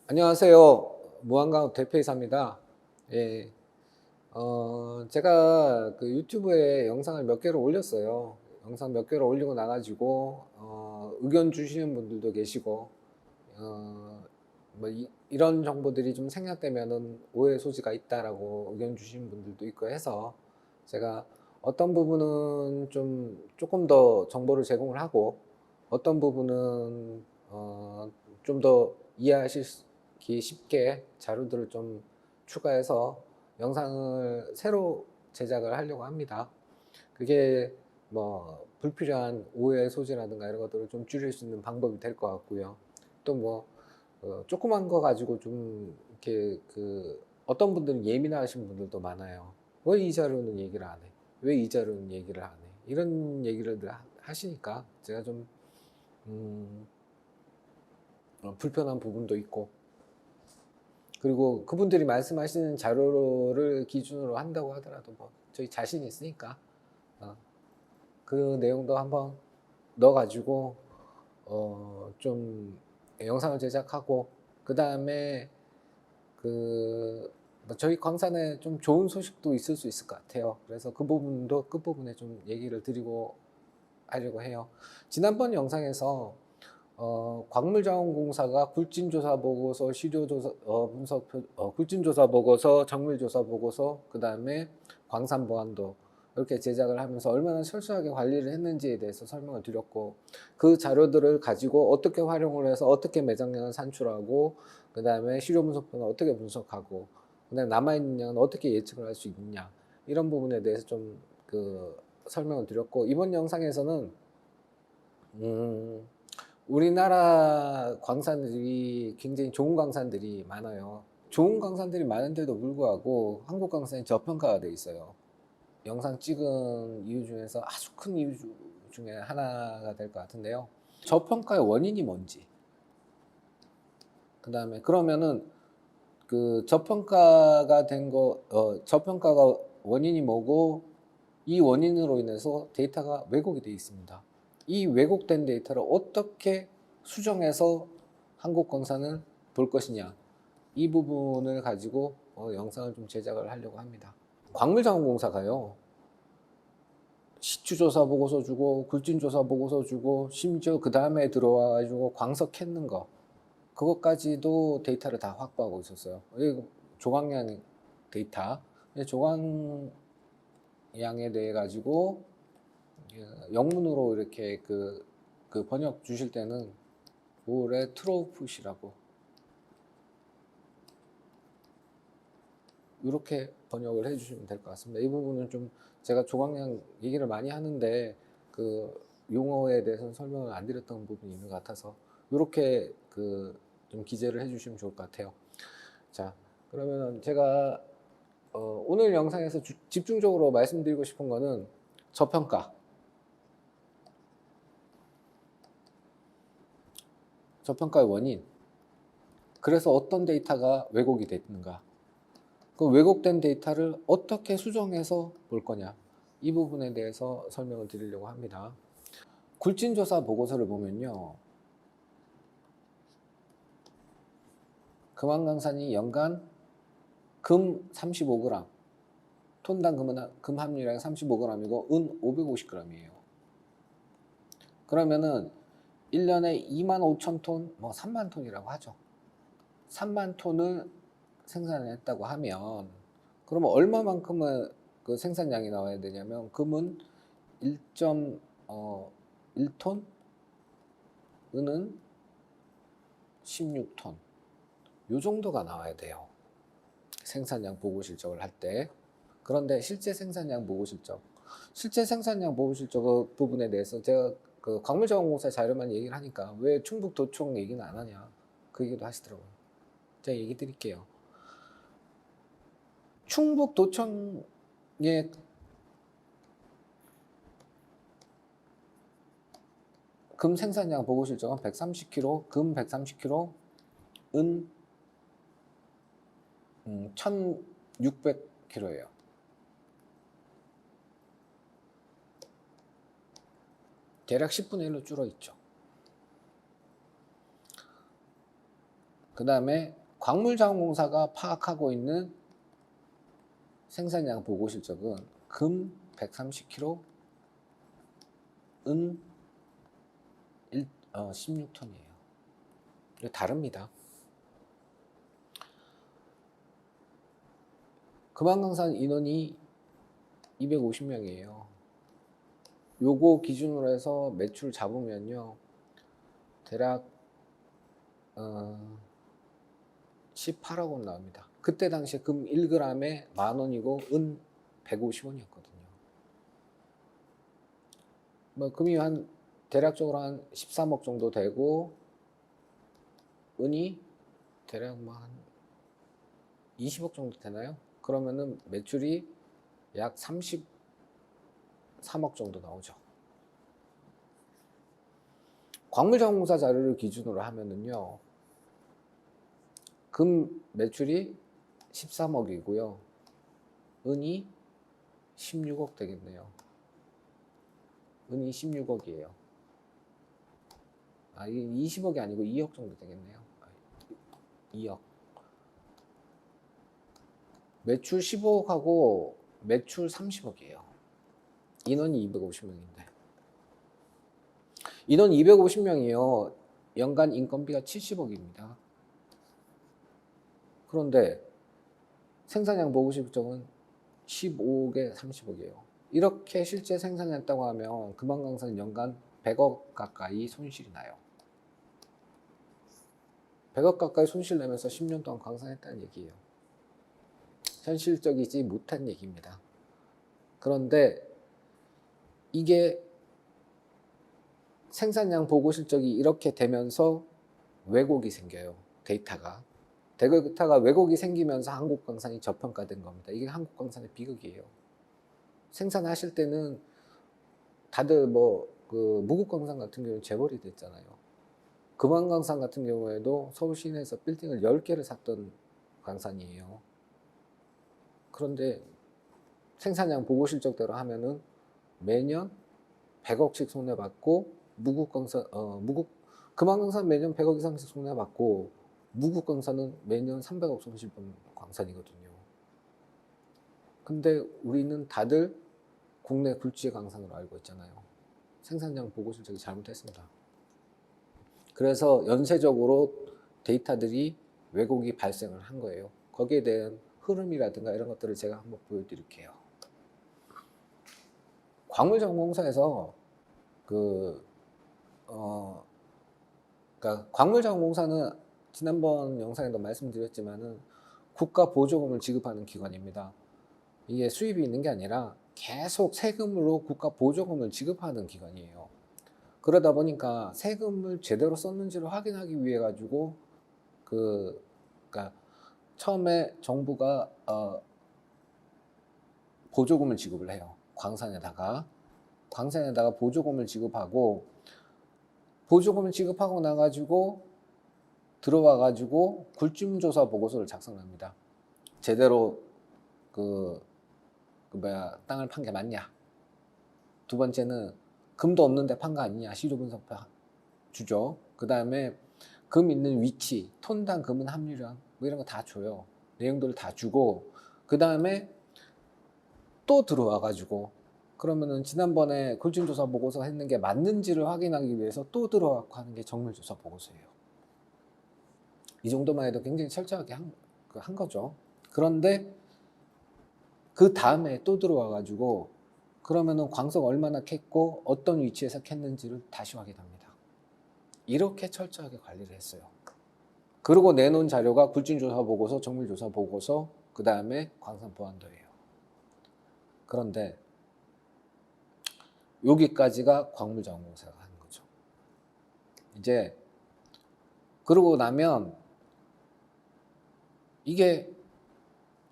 안녕하세요. 무한가업 대표이사입니다. 예, 제가 그 유튜브에 영상을 몇 개를 올렸어요. 영상 몇 개를 올리고 나가지고, 의견 주시는 분들도 계시고, 뭐, 이런 정보들이 좀 생략되면은 오해 소지가 있다라고 의견 주시는 분들도 있고 해서, 제가 어떤 부분은 조금 더 정보를 제공을 하고, 어떤 부분은, 좀 더 이해하시기 쉽게 자료들을 좀 추가해서 영상을 새로 제작을 하려고 합니다. 그게 뭐 불필요한 오해 소지라든가 이런 것들을 좀 줄일 수 있는 방법이 될 것 같고요. 또 뭐 조그만 거 가지고 좀 이렇게 그 어떤 분들은 예민하신 분들도 많아요. 왜 이 자료는 얘기를 안 해? 왜 이 자료는 얘기를 안 해? 이런 얘기를 하시니까 제가 좀 음, 불편한 부분도 있고, 그리고 그분들이 말씀하시는 자료를 기준으로 한다고 하더라도 뭐 저희 자신 있으니까 어, 그 내용도 한번 넣어가지고 좀 영상을 제작하고, 그 다음에 그뭐 저희 광산에 좀 좋은 소식도 있을 수 있을 것 같아요. 그래서 그 부분도 끝부분에 좀 얘기를 드리고 하려고 해요. 지난번 영상에서 광물자원공사가 굴진조사 보고서, 시료조사 분석, 굴진조사 보고서, 정밀조사 보고서, 그 다음에 광산보안도 이렇게 제작을 하면서 얼마나 철저하게 관리를 했는지에 대해서 설명을 드렸고, 그 자료들을 가지고 어떻게 활용을 해서 어떻게 매장량을 산출하고, 그 다음에 시료 분석표는 어떻게 분석하고, 그 다음에 남아있는 양은 어떻게 예측을 할 수 있느냐, 이런 부분에 대해서 좀 그 설명을 드렸고, 이번 영상에서는 음, 우리나라 광산들이 굉장히 좋은 광산들이 많아요. 좋은 광산들이 많은데도 불구하고 한국 광산이 저평가가 돼 있어요. 영상 찍은 이유 중에서 아주 큰 이유 중에 하나가 될 것 같은데요. 저평가의 원인이 뭔지. 그 다음에 그러면은 그 저평가가 된 거, 저평가가 원인이 뭐고, 이 원인으로 인해서 데이터가 왜곡이 되어 있습니다. 이 왜곡된 데이터를 어떻게 수정해서 한국 광산을 볼 것이냐, 이 부분을 가지고 영상을 좀 제작을 하려고 합니다. 광물자원공사가요, 시추조사 보고서 주고 굴진조사 보고서 주고 심지어 그 다음에 들어와 가지고 광석 캤는 거, 그것까지도 데이터를 다 확보하고 있었어요. 조광량 데이터, 조광량에 대해 가지고 영문으로 이렇게 그 번역 주실 때는 올해 트로풋이라고 이렇게 번역을 해주시면 될 것 같습니다. 이 부분은 좀 제가 조광량 얘기를 많이 하는데 그 용어에 대해서는 설명을 안 드렸던 부분이 있는 것 같아서 이렇게 그 좀 기재를 해주시면 좋을 것 같아요. 자, 그러면 제가 오늘 영상에서 집중적으로 말씀드리고 싶은 거는 저평가, 저평가의 원인, 그래서 어떤 데이터가 왜곡이 됐는가, 그 왜곡된 데이터를 어떻게 수정해서 볼 거냐, 이 부분에 대해서 설명을 드리려고 합니다. 굴진조사 보고서를 보면요, 금왕강산이 연간 금 35g, 톤당 금 함유량이 35g이고 은 550g이에요. 그러면은 1년에 2만 5천 톤, 뭐 3만 톤이라고 하죠. 3만 톤을 생산했다고 하면, 그러면 얼마만큼의 그 생산량이 나와야 되냐면, 금은 1톤, 은은 16톤, 요 정도가 나와야 돼요. 생산량 보고 실적을 할 때. 그런데 실제 생산량 보고 실적, 실제 생산량 보고 실적 부분에 대해서 제가 그 광물자원공사 자료만 얘기를 하니까 왜 충북 도청 얘기는 안 하냐, 그 얘기도 하시더라고요. 제가 얘기 드릴게요. 충북 도청의 금 생산량 보고 실적은 130kg, 금 130kg, 은 1600kg예요. 대략 10분의 1로 줄어 있죠. 그 다음에 광물자원공사가 파악하고 있는 생산량 보고 실적은 금 130kg, 은 16톤이에요. 이게 다릅니다. 금왕강산 인원이 250명이에요. 요거 기준으로 해서 매출 잡으면요, 대략 18억 원 나옵니다. 그때 당시에 금 1g에 10,000원이고 은 150원이었거든요. 뭐 금이 한 대략적으로 한 13억 정도 되고 은이 대략 뭐 한 20억 정도 되나요? 그러면은 매출이 약 33억 정도 나오죠. 광물자원공사 자료를 기준으로 하면은요, 금 매출이 13억이고요. 은이 16억 되겠네요. 은이 16억이에요. 이게 20억이 아니고 2억 정도 되겠네요. 2억. 매출 15억하고 매출 30억이에요. 인원이 250명인데. 인원 250명이요. 연간 인건비가 70억입니다. 그런데 생산량 보고 실적은 15억에 30억이에요. 이렇게 실제 생산했다고 하면 금왕강산 연간 100억 가까이 손실이 나요. 100억 가까이 손실 내면서 10년 동안 광산했다는 얘기예요. 현실적이지 못한 얘기입니다. 그런데 이게 생산량 보고 실적이 이렇게 되면서 왜곡이 생겨요. 데이터가 왜곡이 생기면서 한국광산이 저평가된 겁니다. 이게 한국광산의 비극이에요. 생산하실 때는 다들 그 무국광산 같은 경우는 재벌이 됐잖아요. 금왕광산 같은 경우에도 서울 시내에서 빌딩을 10개를 샀던 광산이에요. 그런데 생산량 보고 실적대로 하면은 매년 100억씩 손해받고 금왕광산 매년 100억 이상씩 손해받고 무국광산은 매년 300억 손실본 광산이거든요. 근데 우리는 다들 국내 굴지의 광산으로 알고 있잖아요. 생산량 보고 실적이 잘못했습니다. 그래서 연쇄적으로 데이터들이 왜곡이 발생을 한 거예요. 거기에 대한 흐름이라든가 이런 것들을 제가 한번 보여드릴게요. 광물자원공사에서 그러니까 광물자원공사는 지난번 영상에도 말씀드렸지만은 국가 보조금을 지급하는 기관입니다. 이게 수입이 있는 게 아니라 계속 세금으로 국가 보조금을 지급하는 기관이에요. 그러다 보니까 세금을 제대로 썼는지를 확인하기 위해 가지고 그러니까 처음에 정부가 보조금을 지급을 해요. 광산에다가 보조금을 지급하고 보조금을 지급하고 나가지고 들어와가지고 굴침조사 보고서를 작성합니다. 제대로 땅을 판 게 맞냐. 두 번째는 금도 없는데 판 거 아니냐. 시조 분석 주죠. 그 다음에 금 있는 위치, 톤당 금은 함유량 뭐 이런 거 다 줘요. 내용들을 다 주고 그 다음에 또 들어와가지고 그러면은 지난번에 굴침조사 보고서 했는 게 맞는지를 확인하기 위해서 또 들어와서 하는 게 정밀조사 보고서예요. 이 정도만 해도 굉장히 철저하게 한 거죠. 그런데 그 다음에 또 들어와가지고 그러면은 광석 얼마나 캤고 어떤 위치에서 캤는지를 다시 확인합니다. 이렇게 철저하게 관리를 했어요. 그리고 내놓은 자료가 굴침조사 보고서, 정밀조사 보고서, 그 다음에 광산보안도예요. 그런데 여기까지가 광물자원공사가 하는 거죠. 이제 그러고 나면 이게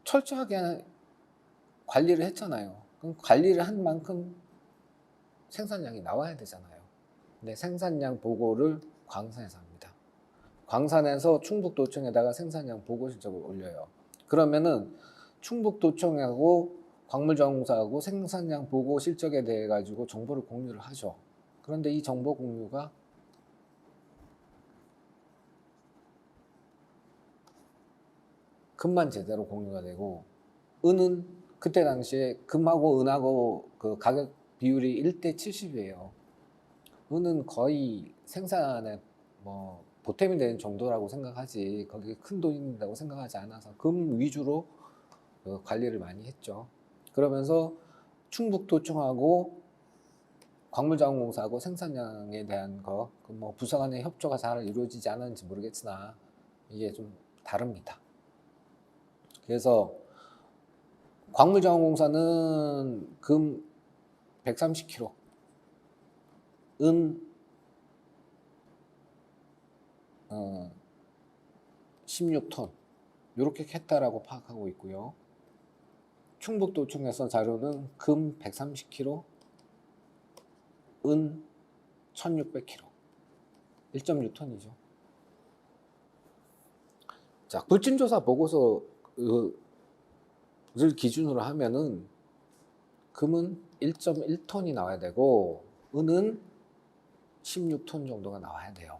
철저하게 관리를 했잖아요. 그럼 관리를 한 만큼 생산량이 나와야 되잖아요. 근데 생산량 보고를 광산에서 합니다. 광산에서 충북도청에다가 생산량 보고 실적을 올려요. 그러면은 충북도청하고 광물자원공사하고 생산량 보고 실적에 대해 가지고 정보를 공유를 하죠. 그런데 이 정보 공유가 금만 제대로 공유가 되고, 은은 그때 당시에 금하고 은하고 그 가격 비율이 1대 70이에요. 은은 거의 생산에 뭐 보탬이 되는 정도라고 생각하지, 거기에 큰 돈이 된다고 생각하지 않아서 금 위주로 관리를 많이 했죠. 그러면서 충북도청하고 광물자원공사하고 생산량에 대한 뭐 부서 간의 협조가 잘 이루어지지 않았는지 모르겠으나 이게 좀 다릅니다. 그래서 광물자원공사는 금 130kg, 은 16톤 이렇게 했다라고 파악하고 있고요. 충북도청에서 자료는 금 130kg, 은 1600kg, 1.6톤이죠. 자, 굴진조사 보고서를 기준으로 하면은 금은 1.1톤이 나와야 되고, 은은 16톤 정도가 나와야 돼요.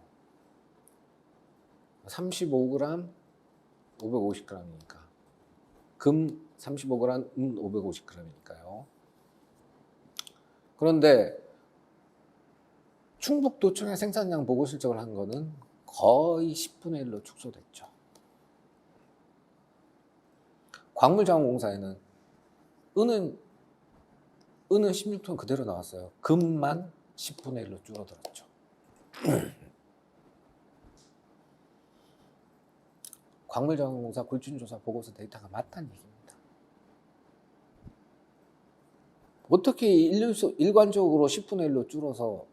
35g, 550g이니까. 금 35g, 은 550g이니까요. 그런데 충북도청의 생산량 보고 실적을 한 거는 거의 10분의 1로 축소됐죠. 광물자원공사에는 은은 16톤 그대로 나왔어요. 금만 10분의 1로 줄어들었죠. 광물자원공사 굴진조사 보고서 데이터가 맞다는 얘기입니다. 어떻게 일관적으로 10분의 1로 줄어서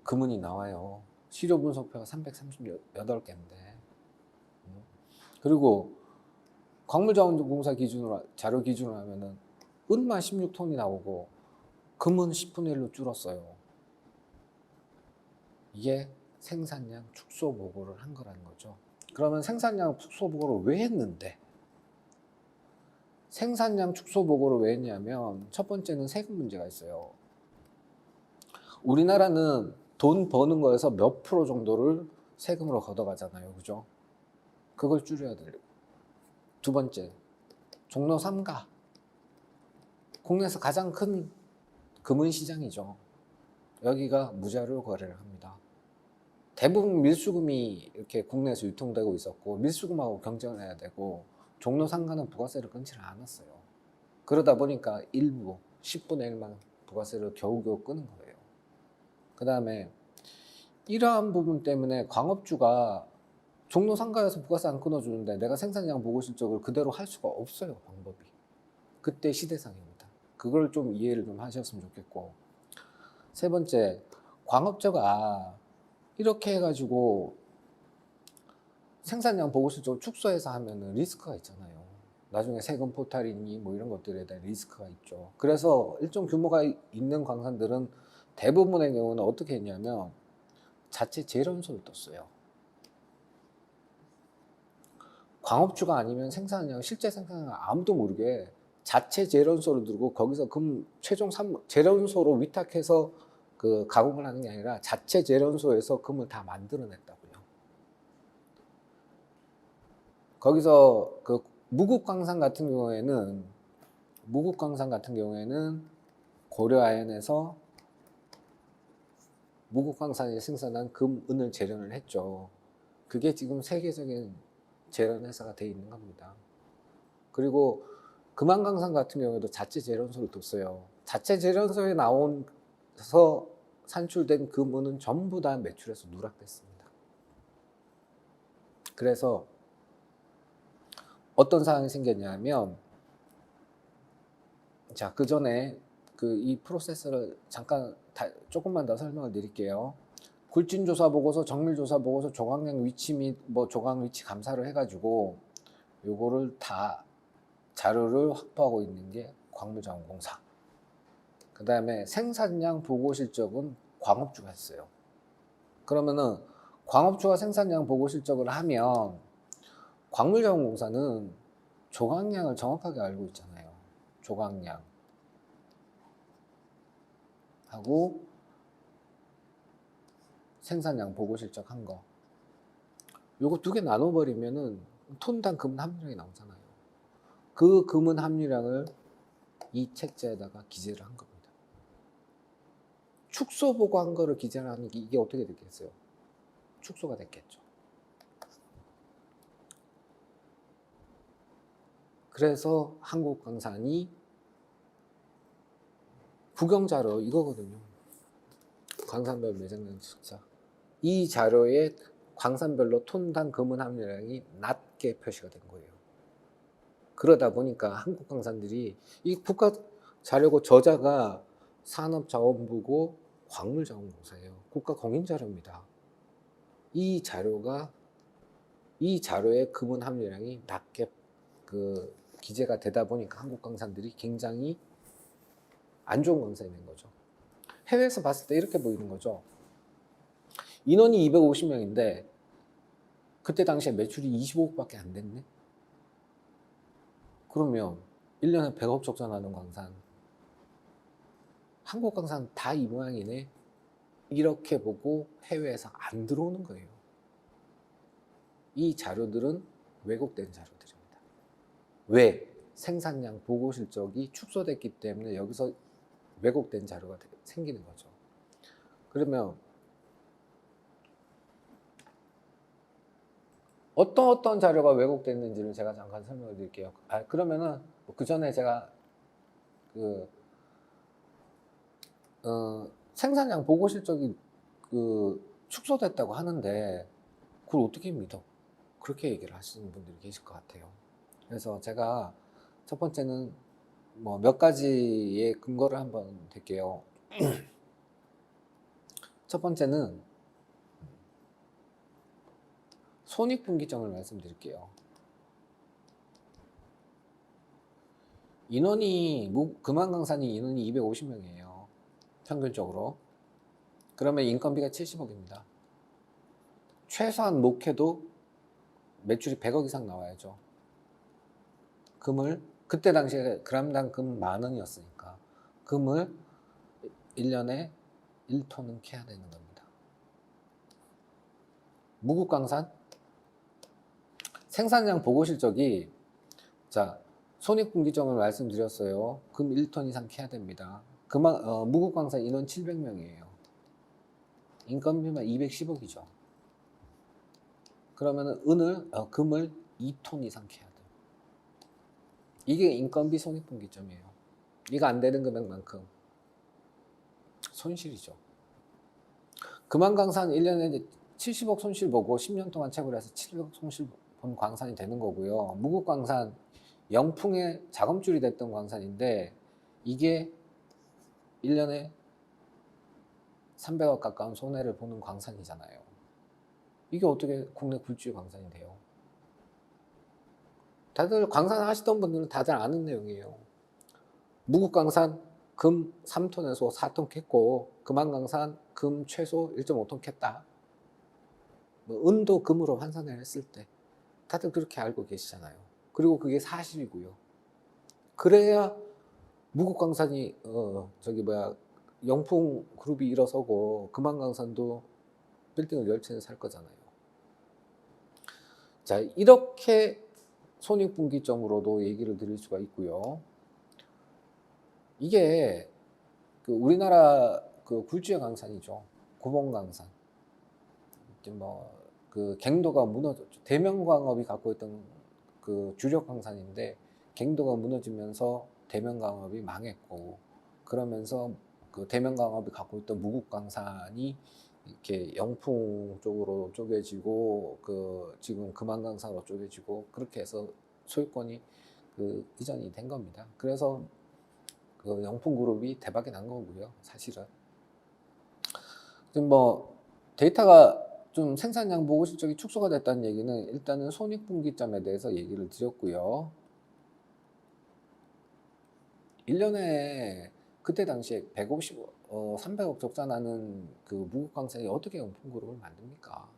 금은이 나와요. 시료 분석표가 338개인데. 그리고 광물자원공사 자료 기준으로 하면은 은만 16톤이 나오고 금은 10분의 1로 줄었어요. 이게 생산량 축소 보고를 한 거라는 거죠. 그러면 생산량 축소 보고를 왜 했는데? 생산량 축소 보고를 왜 했냐면 첫 번째는 세금 문제가 있어요. 우리나라는 돈 버는 거에서 몇 프로 정도를 세금으로 걷어가잖아요. 그죠? 그걸 줄여야 돼요. 두 번째, 종로 3가. 국내에서 가장 큰 금은 시장이죠. 여기가 무자료 거래를 합니다. 대부분 밀수금이 이렇게 국내에서 유통되고 있었고, 밀수금하고 경쟁을 해야 되고, 종로 3가는 부가세를 끊지를 않았어요. 그러다 보니까 일부 10분의 1만 부가세를 겨우겨우 끄는 거예요. 그 다음에 이러한 부분 때문에 광업주가 종로 3가에서 부가세 안 끊어주는데 내가 생산량 보고 실적을 그대로 할 수가 없어요. 방법이. 그때 시대상입니다. 그걸 좀 이해를 좀 하셨으면 좋겠고, 세 번째, 광업주가 이렇게 해가지고 생산량 보고 실적을 축소해서 하면은 리스크가 있잖아요. 나중에 세금 포탈이니 뭐 이런 것들에 대한 리스크가 있죠. 그래서 일정 규모가 있는 광산들은 대부분의 경우는 어떻게 했냐면 자체 재련소를 떴어요. 광업주가 아니면 실제 생산량 아무도 모르게 자체 재련소를 두고 거기서 최종 재련소로 위탁해서 그 가공을 하는 게 아니라 자체 재련소에서 금을 다 만들어냈다고요. 거기서 그 무국광산 같은 경우에는 고려아연에서 무국광산이 생산한 금, 은을 재련을 했죠. 그게 지금 세계적인 재련 회사가 돼 있는 겁니다. 그리고 금안강산 같은 경우에도 자체 재련소를 뒀어요. 자체 재련소에 나온서 산출된 금, 은은 전부 다 매출에서 누락됐습니다. 그래서 어떤 상황이 생겼냐면, 자, 그 전에 이 프로세스를 잠깐 조금만 더 설명을 드릴게요. 굴진조사 보고서, 정밀조사 보고서, 조각량 위치 및 조각 위치 감사를 해가지고 요거를 다 자료를 확보하고 있는 게 광물자원공사. 그 다음에 생산량 보고 실적은 광업주가 했어요. 그러면은 광업주가 생산량 보고 실적을 하면 광물자원공사는 조각량을 정확하게 알고 있잖아요. 조각량 하고 생산량 보고 실적 한 거, 요거 두 개 나눠버리면은 톤당 금은 함유량이 나오잖아요. 그 금은 함유량을 이 책자에다가 기재를 한 겁니다. 축소 보고 한 거를 기재를 하는 게 이게 어떻게 됐겠어요? 축소가 됐겠죠. 그래서 한국광산이 국영자료 이거거든요. 광산별 매장량 측자. 이 자료에 광산별로 톤당 금은 함유량이 낮게 표시가 된 거예요. 그러다 보니까 한국광산들이 이 국가 자료고 저자가 산업자원부고 광물자원공사예요. 국가 공인자료입니다. 이 자료에 금은 함유량이 낮게 기재가 되다 보니까 한국광산들이 굉장히 안 좋은 광산이 된 거죠. 해외에서 봤을 때 이렇게 보이는 거죠. 인원이 250명인데 그때 당시에 매출이 25억밖에 안 됐네. 그러면 1년에 100억 적자나는 광산, 한국광산 다 이 모양이네. 이렇게 보고 해외에서 안 들어오는 거예요. 이 자료들은 왜곡된 자료들입니다. 왜? 생산량 보고 실적이 축소됐기 때문에 여기서 왜곡된 자료가 생기는 거죠. 그러면 어떤 자료가 왜곡됐는지를 제가 잠깐 설명해 드릴게요. 그러면은 그 전에 제가 생산량 보고 실적이 축소됐다고 하는데 그걸 어떻게 믿어? 그렇게 얘기를 하시는 분들이 계실 것 같아요. 그래서 제가 첫 번째는 뭐 몇 가지의 근거를 한번 댈게요. 첫 번째는 손익분기점을 말씀드릴게요. 금안강산이 인원이 250명이에요. 평균적으로. 그러면 인건비가 70억입니다. 최소한 목해도 매출이 100억 이상 나와야죠. 금을 그때 당시에 그람당 금 10,000원이었으니까 금을 1년에 1톤은 캐야 되는 겁니다. 무국강산 생산량 보고 실적이 자 손익분기점을 말씀드렸어요. 금 1톤 이상 캐야 됩니다. 무국광산 인원 700명이에요. 인건비만 210억이죠. 그러면 금을 2톤 이상 캐야 돼요. 이게 인건비 손익분기점이에요. 이거 안 되는 금액만큼 손실이죠. 금안광산 1년에 70억 손실 보고 10년 동안 채굴 해서 700억 손실 본 광산이 되는 거고요. 무국광산 영풍의 자금줄이 됐던 광산인데 이게 1년에 300억 가까운 손해를 보는 광산이잖아요. 이게 어떻게 국내 굴지의 광산이 돼요? 다들 광산 하시던 분들은 다들 아는 내용이에요. 무국광산 금 3톤에서 4톤 캤고 금안광산 금 최소 1.5톤 캤다. 뭐 은도 금으로 환산을 했을 때 다들 그렇게 알고 계시잖아요. 그리고 그게 사실이고요. 그래야 무국광산이 영풍 그룹이 일어서고 금안광산도 빌딩을 10채는 살 거잖아요. 자, 이렇게 손익분기점으로도 얘기를 드릴 수가 있고요. 이게 우리나라 굴지의 강산이죠. 구봉강산. 갱도가 무너졌죠. 대명광업이 갖고 있던 주력 강산인데 갱도가 무너지면서 대명광업이 망했고 그러면서 대명광업이 갖고 있던 무국강산이 이렇게 영풍 쪽으로 쪼개지고 지금 금안강산으로 쪼개지고 그렇게 해서 소유권이 이전이 된 겁니다. 그래서 영풍그룹이 대박이 난 거고요. 사실은 지금 데이터가 좀 생산량 보고 실적이 축소가 됐다는 얘기는 일단은 손익분기점에 대해서 얘기를 드렸고요. 1년에 그때 당시에 300억 적자 나는 무국광산이 어떻게 영풍그룹을 만듭니까?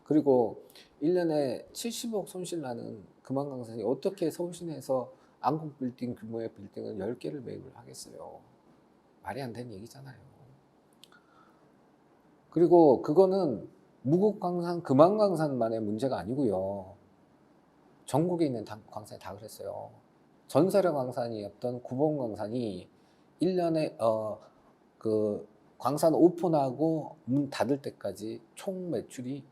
그리고 1년에 70억 손실 나는 금안강산이 어떻게 서울시내에서 안국빌딩 규모의 빌딩을 10개를 매입을 하겠어요? 말이 안 되는 얘기잖아요. 그리고 그거는 무국광산, 금안광산만의 문제가 아니고요. 전국에 있는 광산이 다 그랬어요. 전설의 광산이었던 구봉 광산이 1년에 그 광산 오픈하고 문 닫을 때까지 총 매출이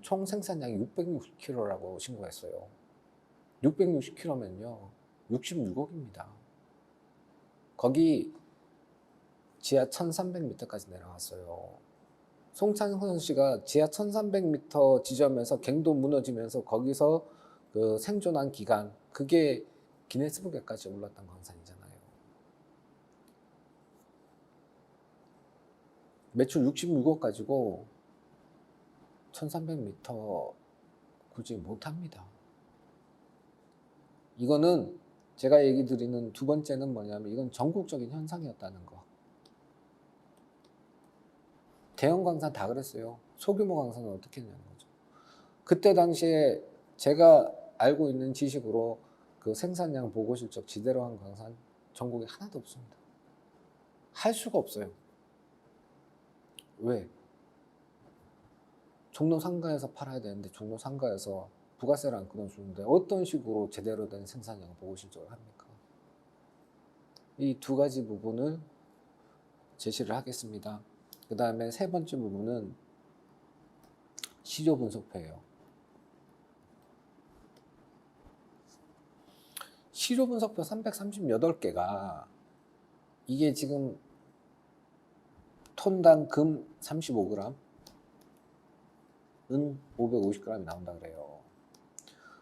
총 생산량이 660kg라고 신고했어요. 660kg면요 66억입니다. 거기 지하 1300m까지 내려갔어요. 송창선 씨가 지하 1300m 지점에서 갱도 무너지면서 거기서 그 생존한 기간, 그게 기네스북에까지 올랐던 광산이잖아요. 매출 66억 가지고 1300m 굳이 못합니다. 이거는 제가 얘기 드리는 두 번째는 뭐냐면 이건 전국적인 현상이었다는 거. 대형 광산 다 그랬어요. 소규모 광산은 어떻게 했냐는 거죠. 그때 당시에 제가 알고 있는 지식으로 그 생산량 보고 실적 지대로 한 광산 전국에 하나도 없습니다. 할 수가 없어요. 왜? 종로 상가에서 팔아야 되는데 종로 상가에서 부가세를 안 끊어주는데 어떤 식으로 제대로 된 생산량을 보고 실적을 합니까? 이 두 가지 부분을 제시를 하겠습니다. 그 다음에 세 번째 부분은 시조 분석표예요. 시조 분석표 338개가 이게 지금 톤당 금 35g, 은 550g이 나온다 그래요.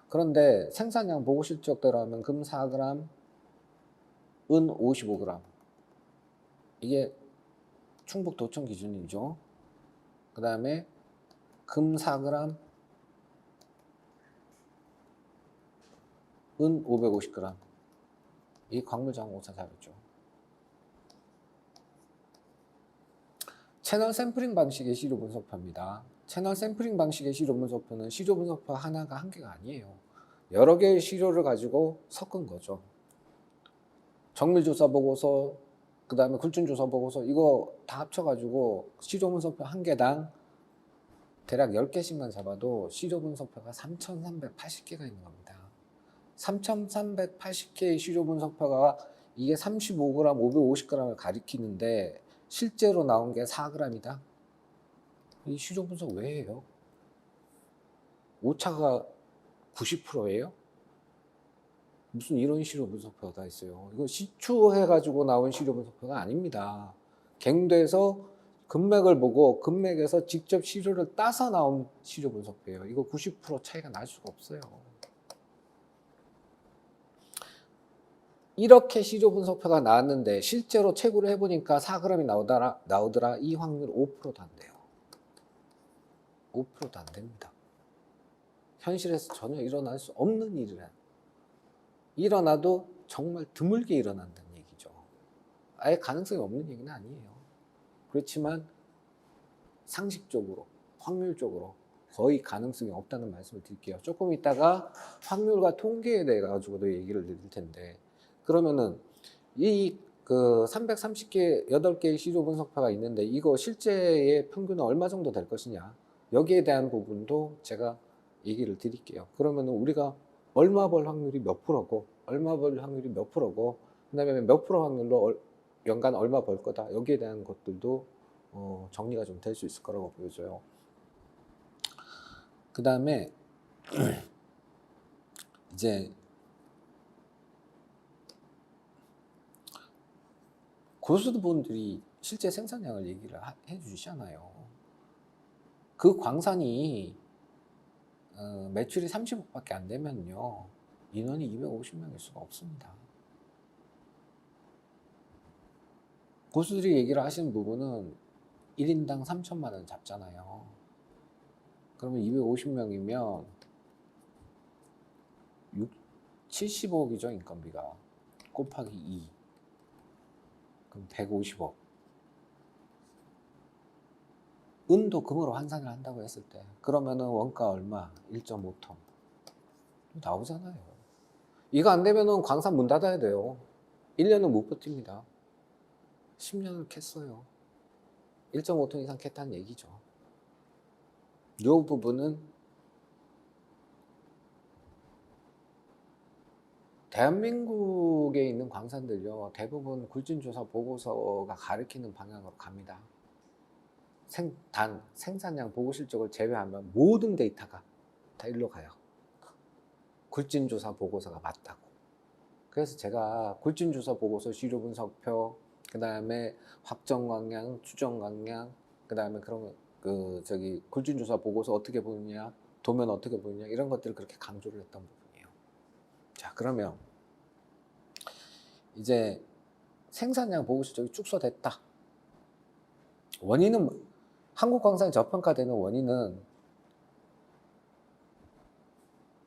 그런데 생산량 보고 실적대로 하면 금 4g, 은 55g. 이게 충북 도청 기준이죠. 그 다음에 금 4g, 은 550g. 이 광물자원공사 자료죠. 채널 샘플링 방식의 시조 분석표입니다. 채널 샘플링 방식의 시조 분석표는 시조 분석표 하나가 한 개가 아니에요. 여러 개의 시조를 가지고 섞은 거죠. 정밀조사 보고서, 그 다음에 굴준조사 보고서 이거 다 합쳐가지고 시조 분석표 한 개당 대략 10개씩만 잡아도 시조 분석표가 3,380개가 있는 겁니다. 3,380개의 시조 분석표가 이게 35g, 550g을 가리키는데 실제로 나온 게 4g이다. 이 시조 분석 왜 해요? 오차가 90%예요? 무슨 이런 시조 분석표가 있어요. 이거 시추해가지고 나온 시조 분석표가 아닙니다. 갱도에서 금맥을 보고 금맥에서 직접 시조를 따서 나온 시조 분석표예요. 이거 90% 차이가 날 수가 없어요. 이렇게 시조 분석표가 나왔는데 실제로 채굴을 해보니까 4g이 나오더라. 이 확률 5%도 안 돼요. 5%도 안 됩니다. 현실에서 전혀 일어날 수 없는 일이라. 일어나도 정말 드물게 일어난다는 얘기죠. 아예 가능성이 없는 얘기는 아니에요. 그렇지만 상식적으로, 확률적으로 거의 가능성이 없다는 말씀을 드릴게요. 조금 있다가 확률과 통계에 대해 가지고도 얘기를 드릴 텐데, 그러면은 이 그 330개, 8개의 시조 분석표가 있는데 이거 실제의 평균은 얼마 정도 될 것이냐, 여기에 대한 부분도 제가 얘기를 드릴게요. 그러면은 우리가 얼마 벌 확률이 몇 프로고, 얼마 벌 확률이 몇 프로고, 그 다음에 몇 프로 확률로 연간 얼마 벌 거다, 여기에 대한 것들도 정리가 좀 될 수 있을 거라고 보여져요. 그 다음에 이제 고수분들이 실제 생산량을 얘기를 해주시잖아요. 그 광산이 매출이 30억밖에 안 되면요, 인원이 250명일 수가 없습니다. 고수들이 얘기를 하시는 부분은 1인당 3천만 원 잡잖아요. 그러면 250명이면 70억이죠, 인건비가. 곱하기 2. 그럼 150억. 은도 금으로 환산을 한다고 했을 때 그러면은 원가 얼마? 1.5톤 나오잖아요. 이거 안 되면은 광산 문 닫아야 돼요. 1년은 못 버팁니다. 10년을 캤어요. 1.5톤 이상 캤다는 얘기죠. 이 부분은 대한민국에 있는 광산들요, 대부분 굴진조사 보고서가 가리키는 방향으로 갑니다. 단 생산량 보고 실적을 제외하면 모든 데이터가 다 일로 가요. 굴진조사 보고서가 맞다고. 그래서 제가 굴진조사 보고서 시료 분석표, 그 다음에 확정 강량, 추정 강량, 그 다음에 그런 굴진조사 보고서 어떻게 보느냐, 도면 어떻게 보느냐, 이런 것들을 그렇게 강조를 했던 부분이에요. 자, 그러면 이제 생산량 보고 실적이 축소됐다. 원인은 한국 광산이 저평가되는 원인은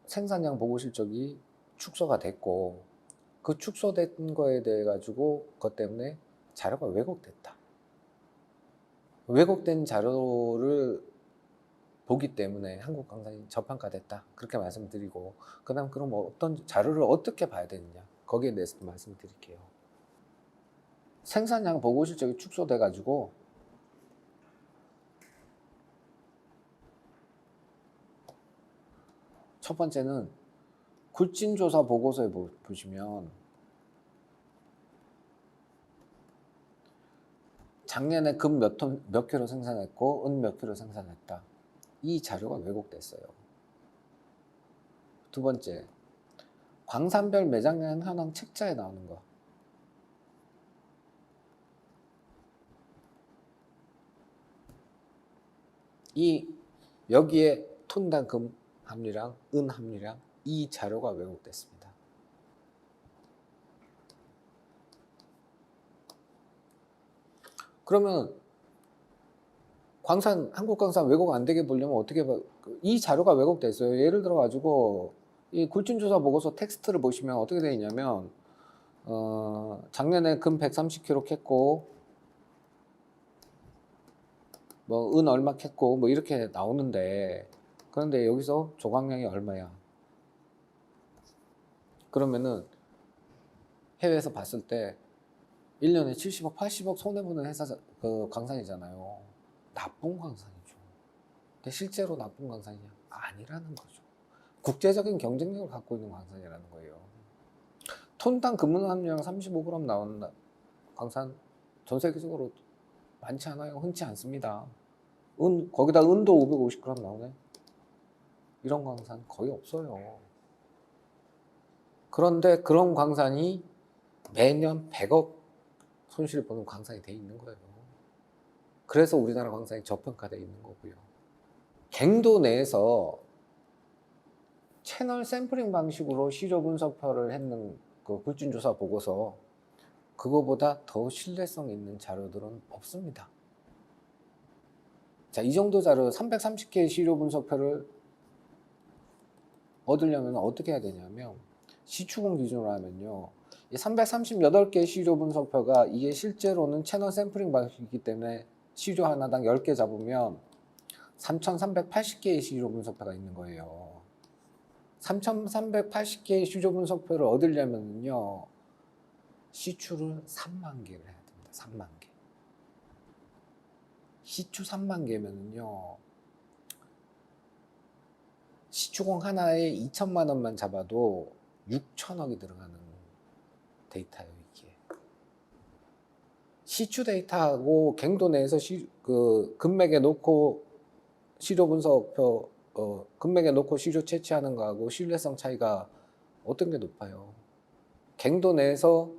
생산량 보고 실적이 축소가 됐고, 그 축소된 거에 대해 가지고 그것 때문에 자료가 왜곡됐다. 왜곡된 자료를 보기 때문에 한국 광산이 저평가됐다. 그렇게 말씀드리고, 그다음 그럼 어떤 자료를 어떻게 봐야 되느냐, 거기에 대해서도 말씀드릴게요. 생산량 보고 실적이 축소돼 가지고 첫 번째는 굴진조사 보고서에 보시면 작년에 금 몇 킬로 생산했고 은 몇 킬로 생산했다. 이 자료가 왜곡됐어요. 두 번째, 광산별 매장량 현황 책자에 나오는 거. 여기에 톤당 금 함유량, 은 함유량, 이 자료가 왜곡됐습니다. 그러면 한국 광산 왜곡 안 되게 보려면 어떻게 봐? 이 자료가 왜곡됐어요. 예를 들어 가지고 이 굴진조사 보고서 텍스트를 보시면 어떻게 되어 있냐면, 작년에 금 130kg 캤고 뭐 은 얼마 캤고 뭐 이렇게 나오는데, 그런데 여기서 조각량이 얼마야? 그러면은 해외에서 봤을 때 1년에 70억, 80억 손해보는 광산이잖아요. 나쁜 광산이죠. 근데 실제로 나쁜 광산이냐? 아니라는 거죠. 국제적인 경쟁력을 갖고 있는 광산이라는 거예요. 톤당 금은 함유량 35g 나오는 광산 전 세계적으로 많지 않아요. 흔치 않습니다. 거기다 은도 550g 나오네. 이런 광산 거의 없어요. 그런데 그런 광산이 매년 100억 손실을 보는 광산이 돼 있는 거예요. 그래서 우리나라 광산이 저평가되어 있는 거고요. 갱도 내에서 채널 샘플링 방식으로 시료 분석표를 했는 그 굴진조사 보고서, 그거보다 더 신뢰성 있는 자료들은 없습니다. 자, 이 정도 자료 330개의 시료 분석표를 얻으려면 어떻게 해야 되냐면, 시추공 기준으로 하면요, 338개의 시료 분석표가 이게 실제로는 채널 샘플링 방식이기 때문에 시료 하나당 10개 잡으면 3,380개의 시료 분석표가 있는 거예요. 3,380개의 시료 분석표를 얻으려면요, 시추를 3만 개를 해야 됩니다. 3만 개. 시추 3만 개면요, 시추공 하나에 2천만 원만 잡아도 6천억이 들어가는 데이터예요, 이게. 시추 데이터하고 갱도 내에서 금맥에 놓고 시료 분석표, 금맥에 놓고 시료 채취하는 거하고 신뢰성 차이가 어떤 게 높아요? 갱도 내에서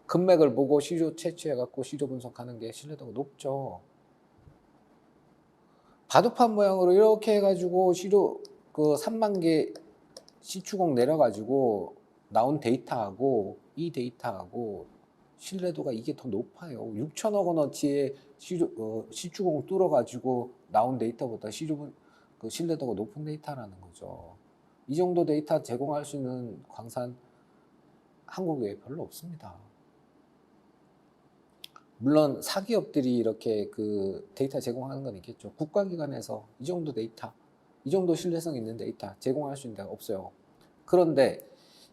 금맥을 보고 시료 채취해갖고 시료 분석하는 게 신뢰도가 높죠. 바둑판 모양으로 이렇게 해가지고 3만 개 시추공 내려가지고 나온 데이터하고 이 데이터하고 신뢰도가 이게 더 높아요. 6천억 원어치의 시추공 뚫어가지고 나온 데이터보다 신뢰도가 높은 데이터라는 거죠. 이 정도 데이터 제공할 수 있는 광산 한국에 별로 없습니다. 물론 사기업들이 이렇게 데이터 제공하는 건 있겠죠. 국가기관에서 이 정도 데이터, 이 정도 신뢰성 있는 데이터 제공할 수 있는 데가 없어요. 그런데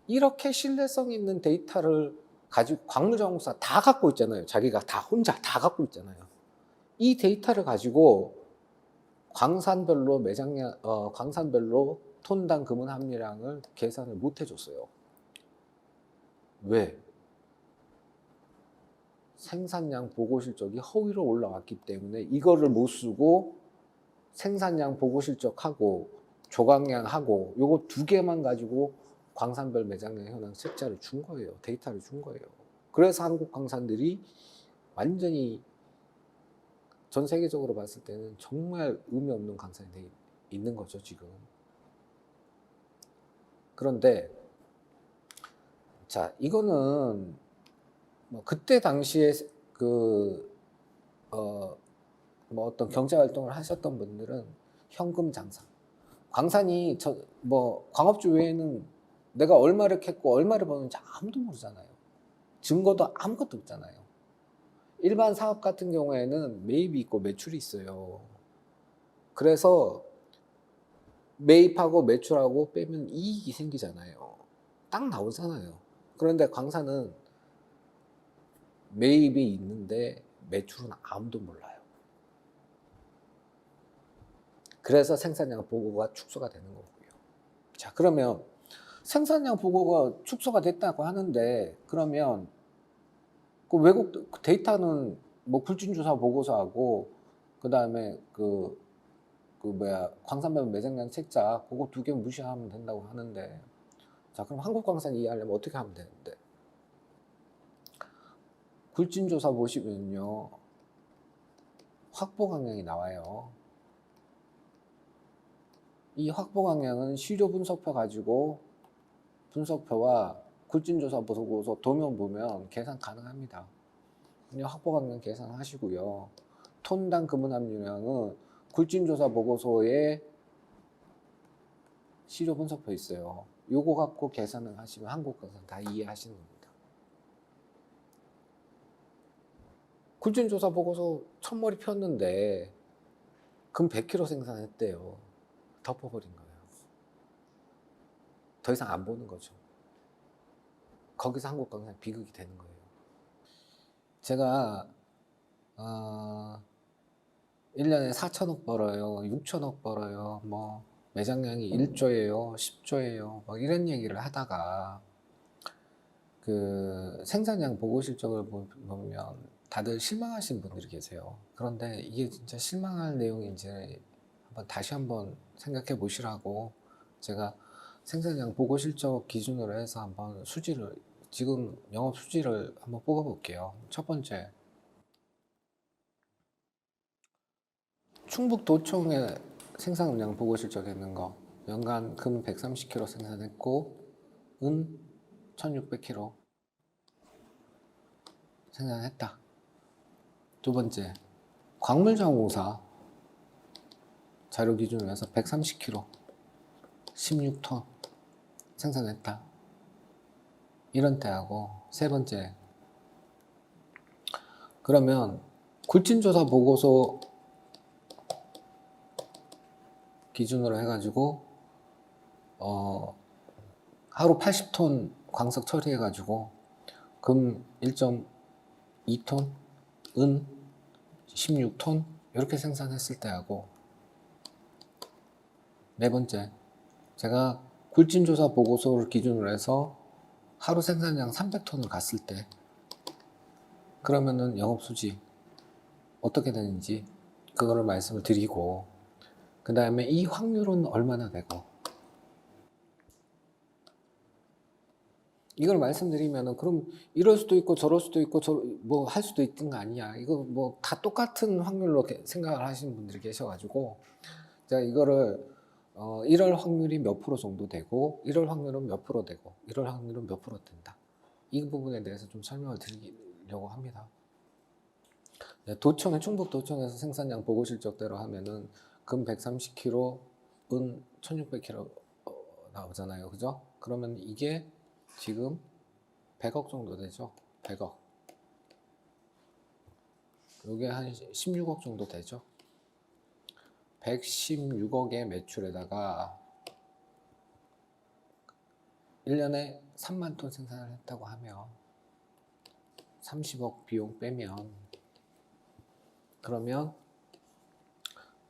이렇게 신뢰성 있는 데이터를 가지고 광물자원공사 다 갖고 있잖아요. 자기가 다 혼자 다 갖고 있잖아요. 이 데이터를 가지고 광산별로 광산별로 톤당 금은 함유량을 계산을 못 해줬어요. 왜? 생산량 보고 실적이 허위로 올라왔기 때문에 이거를 못 쓰고 생산량 보고 실적하고 조각량하고 요거 두 개만 가지고 광산별 매장량 현황 책자를 준 거예요. 데이터를 준 거예요. 그래서 한국 광산들이 완전히 전 세계적으로 봤을 때는 정말 의미 없는 광산이 돼 있는 거죠, 지금. 그런데 자, 이거는 뭐 그때 당시에 뭐 어떤 경제 활동을 하셨던 분들은 현금 장사. 광산이 뭐 광업주 외에는 내가 얼마를 캤고 얼마를 버는지 아무도 모르잖아요. 증거도 아무것도 없잖아요. 일반 사업 같은 경우에는 매입이 있고 매출이 있어요. 그래서 매입하고 매출하고 빼면 이익이 생기잖아요. 딱 나오잖아요. 그런데 광산은 매입이 있는데 매출은 아무도 몰라요. 그래서 생산량 보고가 축소가 되는 거고요. 자, 그러면 생산량 보고가 축소가 됐다고 하는데, 그러면 그 외국 데이터는 뭐 굴진조사 보고서하고 그다음에 광산별 매장량 책자 그거 두 개 무시하면 된다고 하는데, 자, 그럼 한국광산 이해하려면 어떻게 하면 되는데? 굴진조사 보시면요, 확보 강령이 나와요. 이 확보 강령은 시료 분석표 가지고 분석표와 굴진조사 보고서 도면 보면 계산 가능합니다. 확보 강령 계산하시고요. 톤당 금은 함유량은 굴진조사 보고서에 시료 분석표 있어요. 요거 갖고 계산을 하시면 한국광산 다 이해하시는 겁니다. 굴진조사 보고서 첫머리 폈는데 금 100kg 생산했대요. 덮어버린 거예요. 더 이상 안 보는 거죠. 거기서 한국광산 비극이 되는 거예요. 제가 1년에 4천억 벌어요, 6천억 벌어요, 뭐 매장량이 1조예요, 10조예요, 막 이런 얘기를 하다가 그 생산량 보고 실적을 보면 다들 실망하시는 분들이 계세요. 그런데 이게 진짜 실망할 내용인지 다시 한번 생각해 보시라고 제가 생산량 보고 실적 기준으로 해서 한번 지금 영업 수지를 한번 뽑아 볼게요. 첫 번째, 충북도청에 생산량 보고 실적했는 거, 연간 금 130kg 생산했고 은 1600kg 생산했다. 두 번째, 광물자원공사 자료 기준으로 해서 130kg 16톤 생산했다. 이런 때하고, 세 번째, 그러면 굴진조사 보고서 기준으로 해가지고 하루 80톤 광석 처리해가지고 금 1.2톤, 은 16톤 이렇게 생산했을 때하고, 네 번째, 제가 굴진조사 보고서를 기준으로 해서 하루 생산량 300톤을 갔을 때 그러면은 영업수지 어떻게 되는지 그거를 말씀을 드리고, 그 다음에 이 확률은 얼마나 되고, 이걸 말씀드리면은 그럼 이럴 수도 있고 저럴 수도 있고 뭐 할 수도 있던 거 아니야, 이거 뭐 다 똑같은 확률로 생각을 하시는 분들이 계셔가지고 제가 이거를 이럴 확률이 몇 프로 정도 되고 이럴 확률은 몇 프로 되고 이럴 확률은 몇 프로 된다, 이 부분에 대해서 좀 설명을 드리려고 합니다. 충북도청에서 생산량 보고 실적대로 하면은 금 130kg, 은 1600kg 나오잖아요. 그죠? 그러면 이게 지금 100억 정도 되죠. 100억. 이게 한 16억 정도 되죠. 116억의 매출에다가 1년에 3만 톤 생산을 했다고 하면 30억 비용 빼면 그러면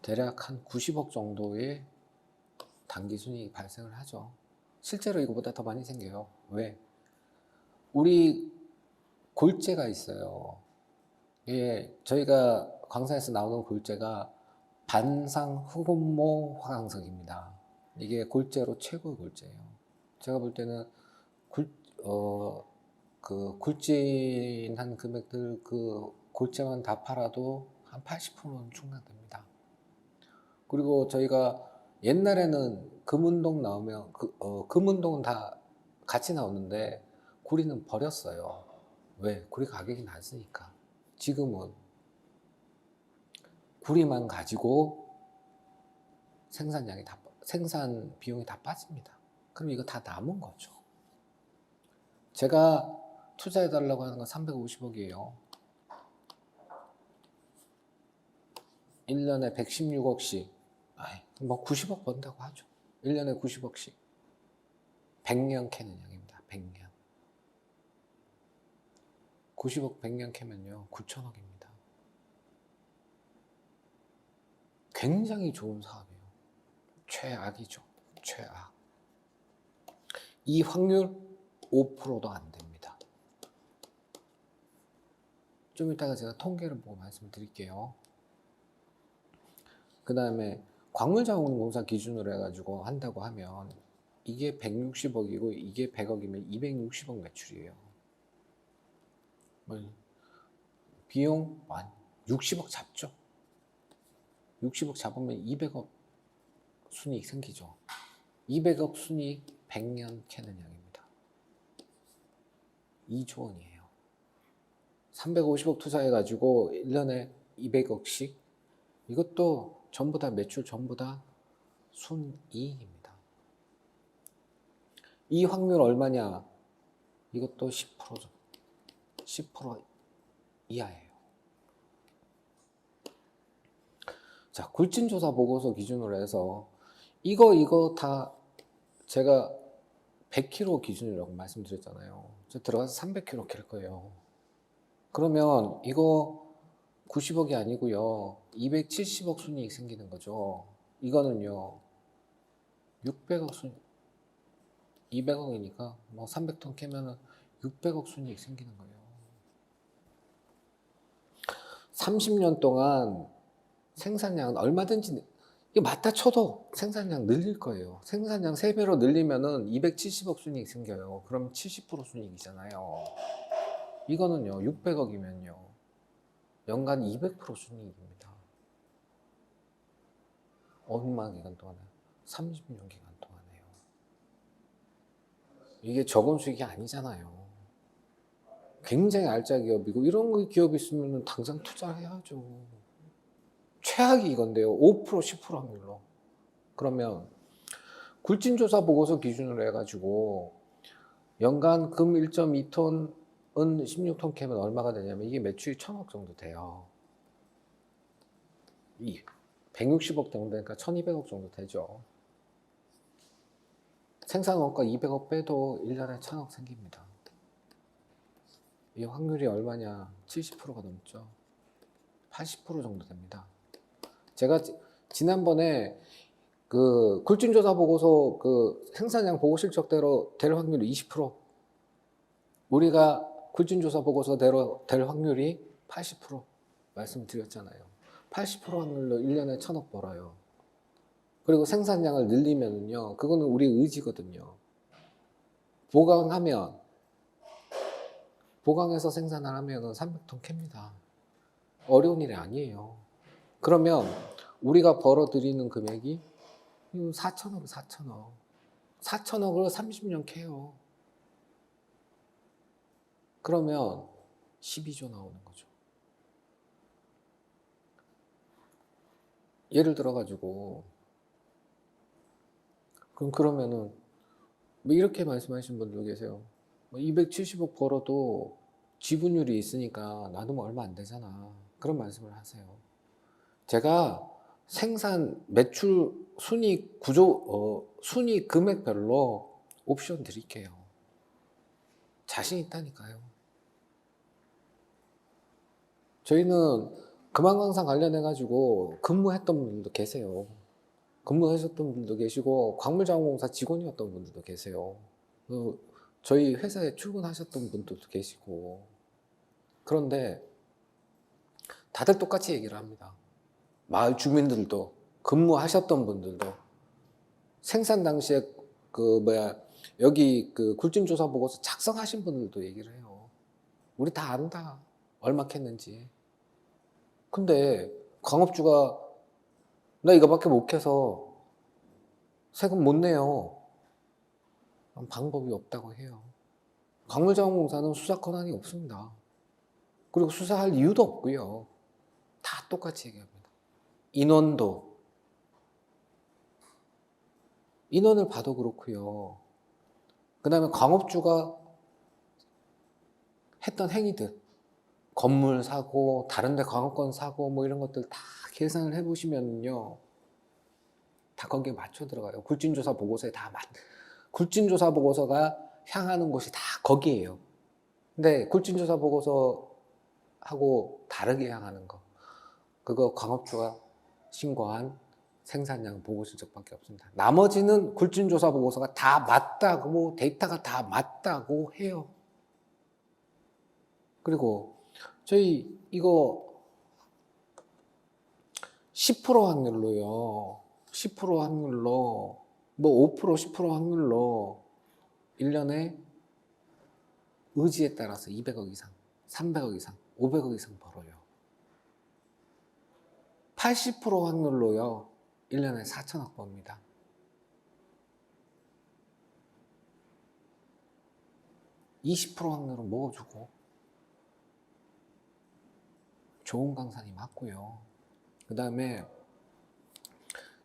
대략 한 90억 정도의 단기 순이익이 발생을 하죠. 실제로 이거보다 더 많이 생겨요. 왜? 우리 골재가 있어요. 예, 저희가 광산에서 나오는 골재가 반상 흑음모 화강석입니다. 이게 골재로 최고의 골재예요. 제가 볼 때는 그 굴진한 금액들 그 골재만 다 팔아도 한 80%는 충당됩니다. 그리고 저희가 옛날에는 금운동 나오면 금운동은 다 같이 나오는데 구리는 버렸어요. 왜? 구리 가격이 낮으니까. 지금은 구리만 가지고 생산 비용이 다 빠집니다. 그럼 이거 다 남은 거죠. 제가 투자해달라고 하는 건 350억이에요. 1년에 116억씩. 뭐 90억 번다고 하죠. 1년에 90억씩. 100년 캐는 양입니다. 100년. 90억 100년 캐면요. 9천억입니다. 굉장히 좋은 사업이에요. 최악이죠. 최악. 이 확률 5%도 안 됩니다. 좀 이따가 제가 통계를 보고 말씀드릴게요. 그 다음에 광물자원공사 기준으로 해가지고 한다고 하면 이게 160억이고 이게 100억이면 260억 매출이에요. 비용 60억 잡죠. 60억 잡으면 200억 순이익 생기죠. 200억 순이익 100년 캐는 양입니다. 2조 원이에요. 350억 투자해가지고 1년에 200억씩 이것도 전부 다 매출 전부 다 순이익입니다. 이 확률 얼마냐? 이것도 10%죠. 10% 이하예요. 자, 굴진조사 보고서 기준으로 해서 이거 다 제가 100kg 기준이라고 말씀드렸잖아요. 들어가서 300kg 캘 거예요. 그러면 이거 90억이 아니고요. 270억 순이익 생기는 거죠. 이거는요. 600억 순이익. 200억이니까 뭐 300톤 캐면은 600억 순이익 생기는 거예요. 30년 동안 생산량은 얼마든지 이게 맞다 쳐도 생산량 늘릴 거예요. 생산량 3배로 늘리면은 270억 순이익 생겨요. 그럼 70% 순이익이잖아요. 이거는요. 600억이면요. 연간 200% 순이익입니다. 얼마 기간 동안에? 30년 기간 동안에요. 이게 적은 수익이 아니잖아요. 굉장히 알짜 기업이고 이런 기업이 있으면 당장 투자해야죠. 최악이 이건데요. 5% 10% 확률로. 그러면 굴진조사 보고서 기준으로 해가지고 연간 금 1.2톤, 은 16톤 캐면 얼마가 되냐면 이게 매출이 1000억 정도 돼요. 160억 정도 되니까 1200억 정도 되죠. 생산원가 200억 빼도 1년에 1000억 생깁니다. 이 확률이 얼마냐? 70%가 넘죠. 80% 정도 됩니다. 제가 지난번에 그 굴진조사 보고서 그 생산량 보고 실적대로 될 확률이 20%. 우리가 굴진조사 보고서대로 될 확률이 80% 말씀드렸잖아요. 80% 확률로 1년에 1000억 벌어요. 그리고 생산량을 늘리면요. 그거는 우리 의지거든요. 보강해서 생산을 하면 300톤 캡니다. 어려운 일이 아니에요. 그러면 우리가 벌어들이는 금액이 4천억, 4천억. 4천억을 30년 캐요. 그러면 12조 나오는 거죠. 예를 들어가지고 그러면은 뭐 이렇게 말씀하시는 분들 계세요. 270억 벌어도 지분율이 있으니까 나누면 얼마 안 되잖아. 그런 말씀을 하세요. 제가 생산 매출 순이익 구조 순이익 금액별로 옵션 드릴게요. 자신 있다니까요. 저희는 금왕광산 관련해가지고 근무했던 분들도 계세요. 근무하셨던 분도 계시고 광물자원공사 직원이었던 분들도 계세요. 저희 회사에 출근하셨던 분들도 계시고, 그런데 다들 똑같이 얘기를 합니다. 마을 주민들도, 근무하셨던 분들도 생산 당시에 여기 그 굴진조사 보고서 작성하신 분들도 얘기를 해요. 우리 다 안다. 얼마 캤는지. 근데 광업주가 나 이거밖에 못 캐서 세금 못 내요. 방법이 없다고 해요. 광물자원공사는 수사 권한이 없습니다. 그리고 수사할 이유도 없고요. 다 똑같이 얘기합니다. 인원을 봐도 그렇고요. 그 다음에 광업주가 했던 행위들, 건물 사고, 다른 데 광업권 사고, 뭐 이런 것들 다 계산을 해보시면요. 다 거기에 맞춰 들어가요. 굴진조사 보고서에 굴진조사 보고서가 향하는 곳이 다 거기에요. 근데 굴진조사 보고서하고 다르게 향하는 거, 그거 광업주가 신고한 생산량 보고 실적밖에 없습니다. 나머지는 굴진조사 보고서가 다 맞다고, 데이터가 다 맞다고 해요. 그리고 저희 이거 10% 확률로요. 10% 확률로, 뭐 5%, 10% 확률로 1년에 의지에 따라서 200억 이상, 300억 이상, 500억 이상 벌어요. 80% 확률로요. 1년에 4천억 법니다. (20% 확률은 먹어주고 좋은 강산이 맞고요. 그 다음에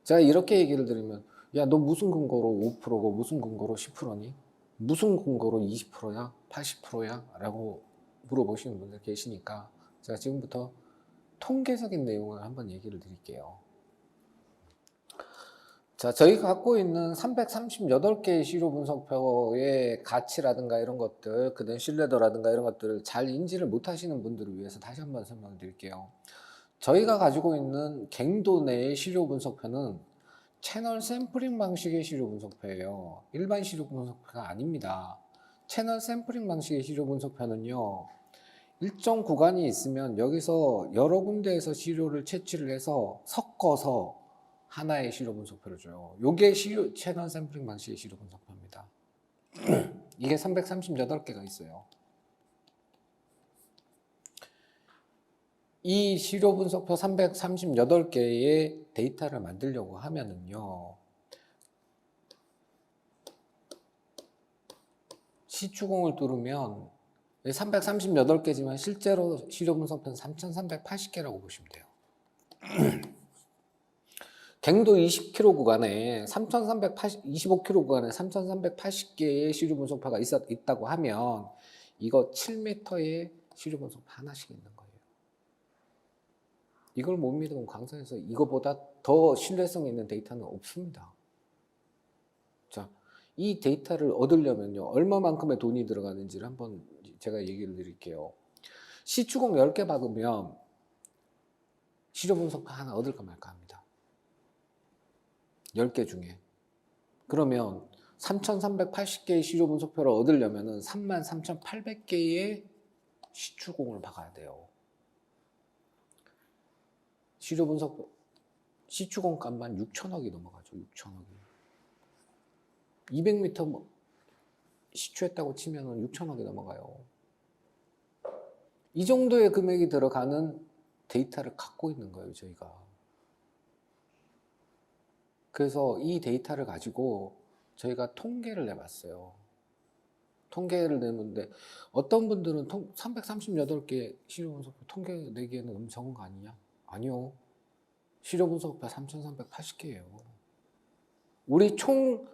제가 이렇게 얘기를 드리면, 야, 너 무슨 근거로 5%고 무슨 근거로 10%니? 무슨 근거로 20%야? 80%야? 라고 물어보시는 분들 계시니까 제가 지금부터 통계적인 내용을 한번 얘기를 드릴게요. 자, 저희가 갖고 있는 338개의 시료 분석표의 가치라든가 이런 것들, 그다음 신뢰도라든가 이런 것들을 잘 인지를 못 하시는 분들을 위해서 다시 한번 설명을 드릴게요. 저희가 가지고 있는 갱도 내의 시료 분석표는 채널 샘플링 방식의 시료 분석표예요. 일반 시료 분석표가 아닙니다. 채널 샘플링 방식의 시료 분석표는요, 일정 구간이 있으면 여기서 여러 군데에서 시료를 채취를 해서 섞어서 하나의 시료 분석표를 줘요. 이게 채널 샘플링 방식의 시료 분석표입니다. 이게 338개가 있어요. 이 시료 분석표 338개의 데이터를 만들려고 하면은요, 시추공을 뚫으면 338개지만 실제로 시료 분석표는 3,380개라고 보시면 돼요. 갱도 20km 구간에 25km 구간에 3,380개의 시료 분석표가 있다고 하면 이거 7m의 시료 분석표 하나씩 있는 거예요. 이걸 못 믿으면 광산에서 이거보다 더 신뢰성 있는 데이터는 없습니다. 자, 이 데이터를 얻으려면요, 얼마만큼의 돈이 들어가는지를 한번 제가 얘기를 드릴게요. 시추공 10개 받으면 시료 분석표 하나 얻을까 말까 합니다. 10개 중에. 그러면 3,380개의 시료 분석표를 얻으려면 33,800개의 시추공을 박아야 돼요. 시료 분석 시추공 값만 6천억이 넘어가죠. 6천억이. 200m 시추했다고 치면 6천억이 넘어가요. 이 정도의 금액이 들어가는 데이터를 갖고 있는 거예요, 저희가. 그래서 이 데이터를 가지고 저희가 통계를 내봤어요. 통계를 내는데 어떤 분들은 338개 시료 분석표 통계 내기에는 너무 적은 거 아니냐? 아니요. 시료 분석표 3,380개예요. 우리 총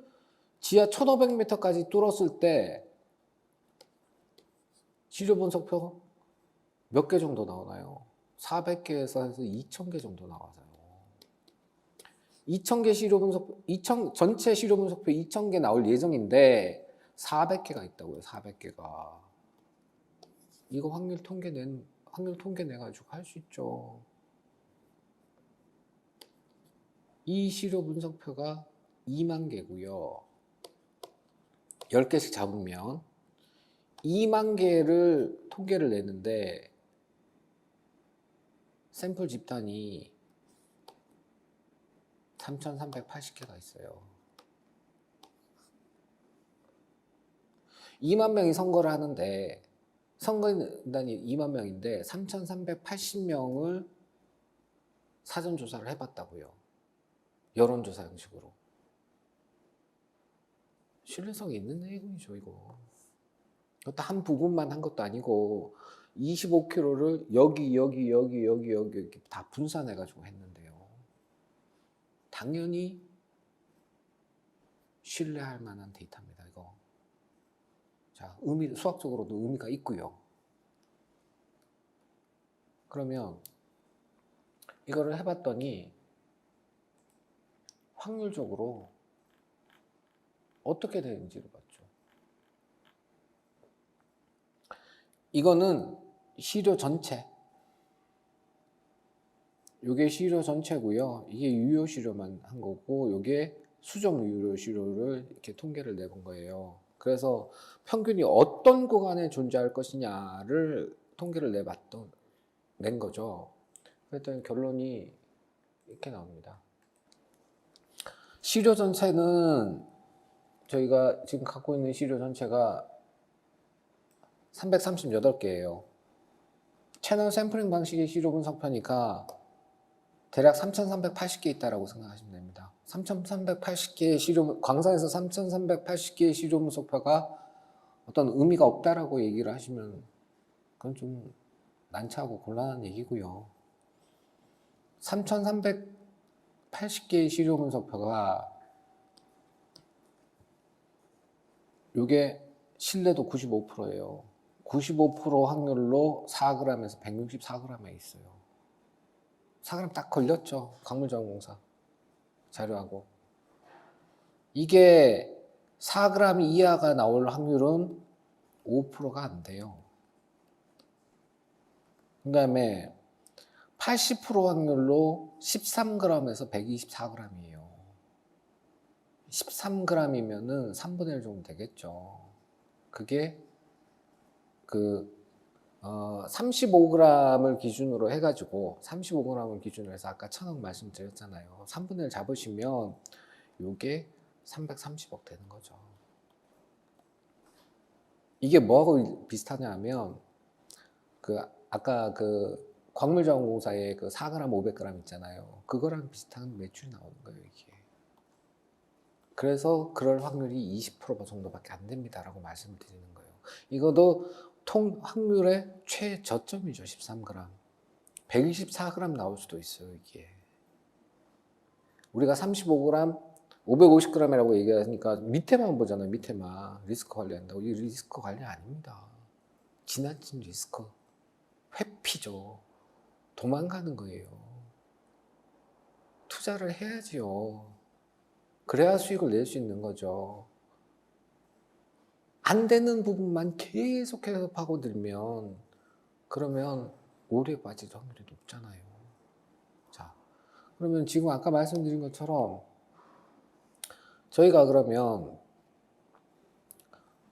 지하 1,500m까지 뚫었을 때 시료 분석표 몇 개 정도 나오나요? 400개에서 해서 2,000개 정도 나와서요. 2,000개 시료 분석표, 전체 시료 분석표 2,000개 나올 예정인데 400개가 있다고요. 400개가. 이거 확률 통계 내가지고 할 수 있죠. 이 시료 분석표가 2만 개고요. 10개씩 잡으면 2만 개를 통계를 내는데 샘플 집단이 3,380개가 있어요. 2만 명이 선거를 하는데 선거인단이 2만 명인데 3,380명을 사전조사를 해봤다고요. 여론조사 형식으로. 신뢰성이 있는 내용이죠, 이거. 그것도 한 부분만 한 것도 아니고 25km를 여기 다 분산해가지고 했는데요. 당연히 신뢰할 만한 데이터입니다, 이거. 자, 수학적으로도 의미가 있고요. 그러면 이거를 해봤더니 확률적으로 어떻게 되는지를 봤죠. 이거는 시료 전체. 요게 시료 전체고요. 이게 유효 시료만 한 거고, 요게 수정 유효 시료를 이렇게 통계를 내본 거예요. 그래서 평균이 어떤 구간에 존재할 것이냐를 통계를 낸 거죠. 그랬더니 결론이 이렇게 나옵니다. 시료 전체는 저희가 지금 갖고 있는 시료 전체가 338개예요. 채널 샘플링 방식의 시료 분석표니까 대략 3,380개 있다라고 생각하시면 됩니다. 3,380개의 광산에서 3,380개의 시료 분석표가 어떤 의미가 없다라고 얘기를 하시면 그건 좀 난처하고 곤란한 얘기고요. 3,380개의 시료 분석표가 요게 신뢰도 95%예요. 95% 확률로 4g에서 164g에 있어요. 4g 딱 걸렸죠. 광물자원공사 자료하고. 이게 4g 이하가 나올 확률은 5%가 안 돼요. 그 다음에 80% 확률로 13g에서 124g이에요. 13g이면은 3분의 1 정도 되겠죠. 그게 35g을 기준으로 해가지고 35g을 기준으로 해서 아까 1,000억 말씀드렸잖아요. 3분의 1 잡으시면 요게 330억 되는 거죠. 이게 뭐하고 비슷하냐 하면 아까 광물자원공사의 4g, 500g 있잖아요. 그거랑 비슷한 매출이 나오는 거예요, 이게. 그래서 그럴 확률이 20% 정도밖에 안 됩니다라고 말씀드리는 거예요. 이것도 확률의 최저점이죠. 13g. 124g 나올 수도 있어요, 이게. 우리가 35g, 550g이라고 얘기하니까 밑에만 보잖아요, 밑에만. 리스크 관리한다고. 이 리스크 관리 아닙니다. 지나친 리스크. 회피죠. 도망가는 거예요. 투자를 해야지요. 그래야 수익을 낼 수 있는 거죠. 안 되는 부분만 계속해서 파고들면 그러면 오류에 빠질 확률이 높잖아요. 자, 그러면 지금 아까 말씀드린 것처럼 저희가 그러면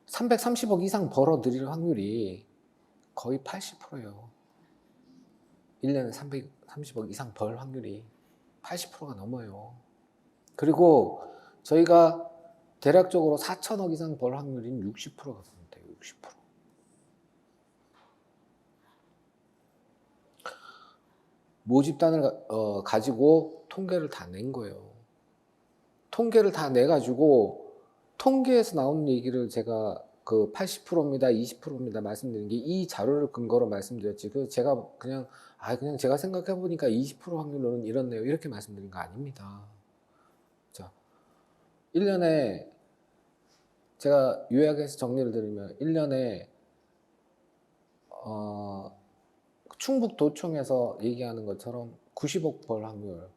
330억 이상 벌어들일 확률이 거의 80%예요. 1년에 330억 이상 벌 확률이 80%가 넘어요. 그리고 저희가 대략적으로 4천억 이상 벌 확률인 60%가 돼요. 60%. 모집단을 가지고 통계를 다 낸 거예요. 통계를 다 내가지고 통계에서 나오는 얘기를 제가 80%입니다, 20%입니다 말씀드린 게 이 자료를 근거로 말씀드렸지. 제가 그냥 제가 생각해 보니까 20% 확률로는 이렇네요 이렇게 말씀드린 거 아닙니다. 자, 1년에 제가 요약해서 정리를 드리면 1년에 충북도청에서 얘기하는 것처럼 90억 벌 확률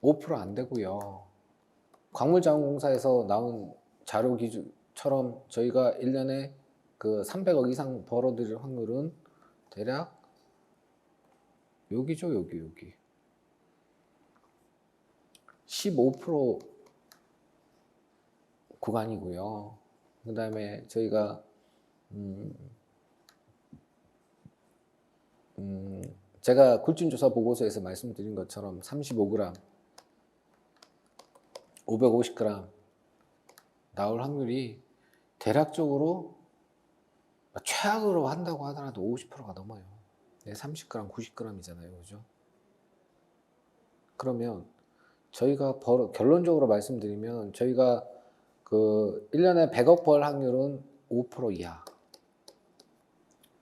5% 안 되고요. 광물자원공사에서 나온 자료 기준처럼 저희가 1년에 300억 이상 벌어들일 확률은 대략 여기죠, 여기 15% 구간이고요. 그 다음에 저희가 제가 굴진조사 보고서에서 말씀드린 것처럼 35g, 550g 나올 확률이 대략적으로 최악으로 한다고 하더라도 50%가 넘어요. 30g, 90g이잖아요. 그죠? 그러면 저희가 결론적으로 말씀드리면 저희가 그 1년에 100억 벌 확률은 5% 이하.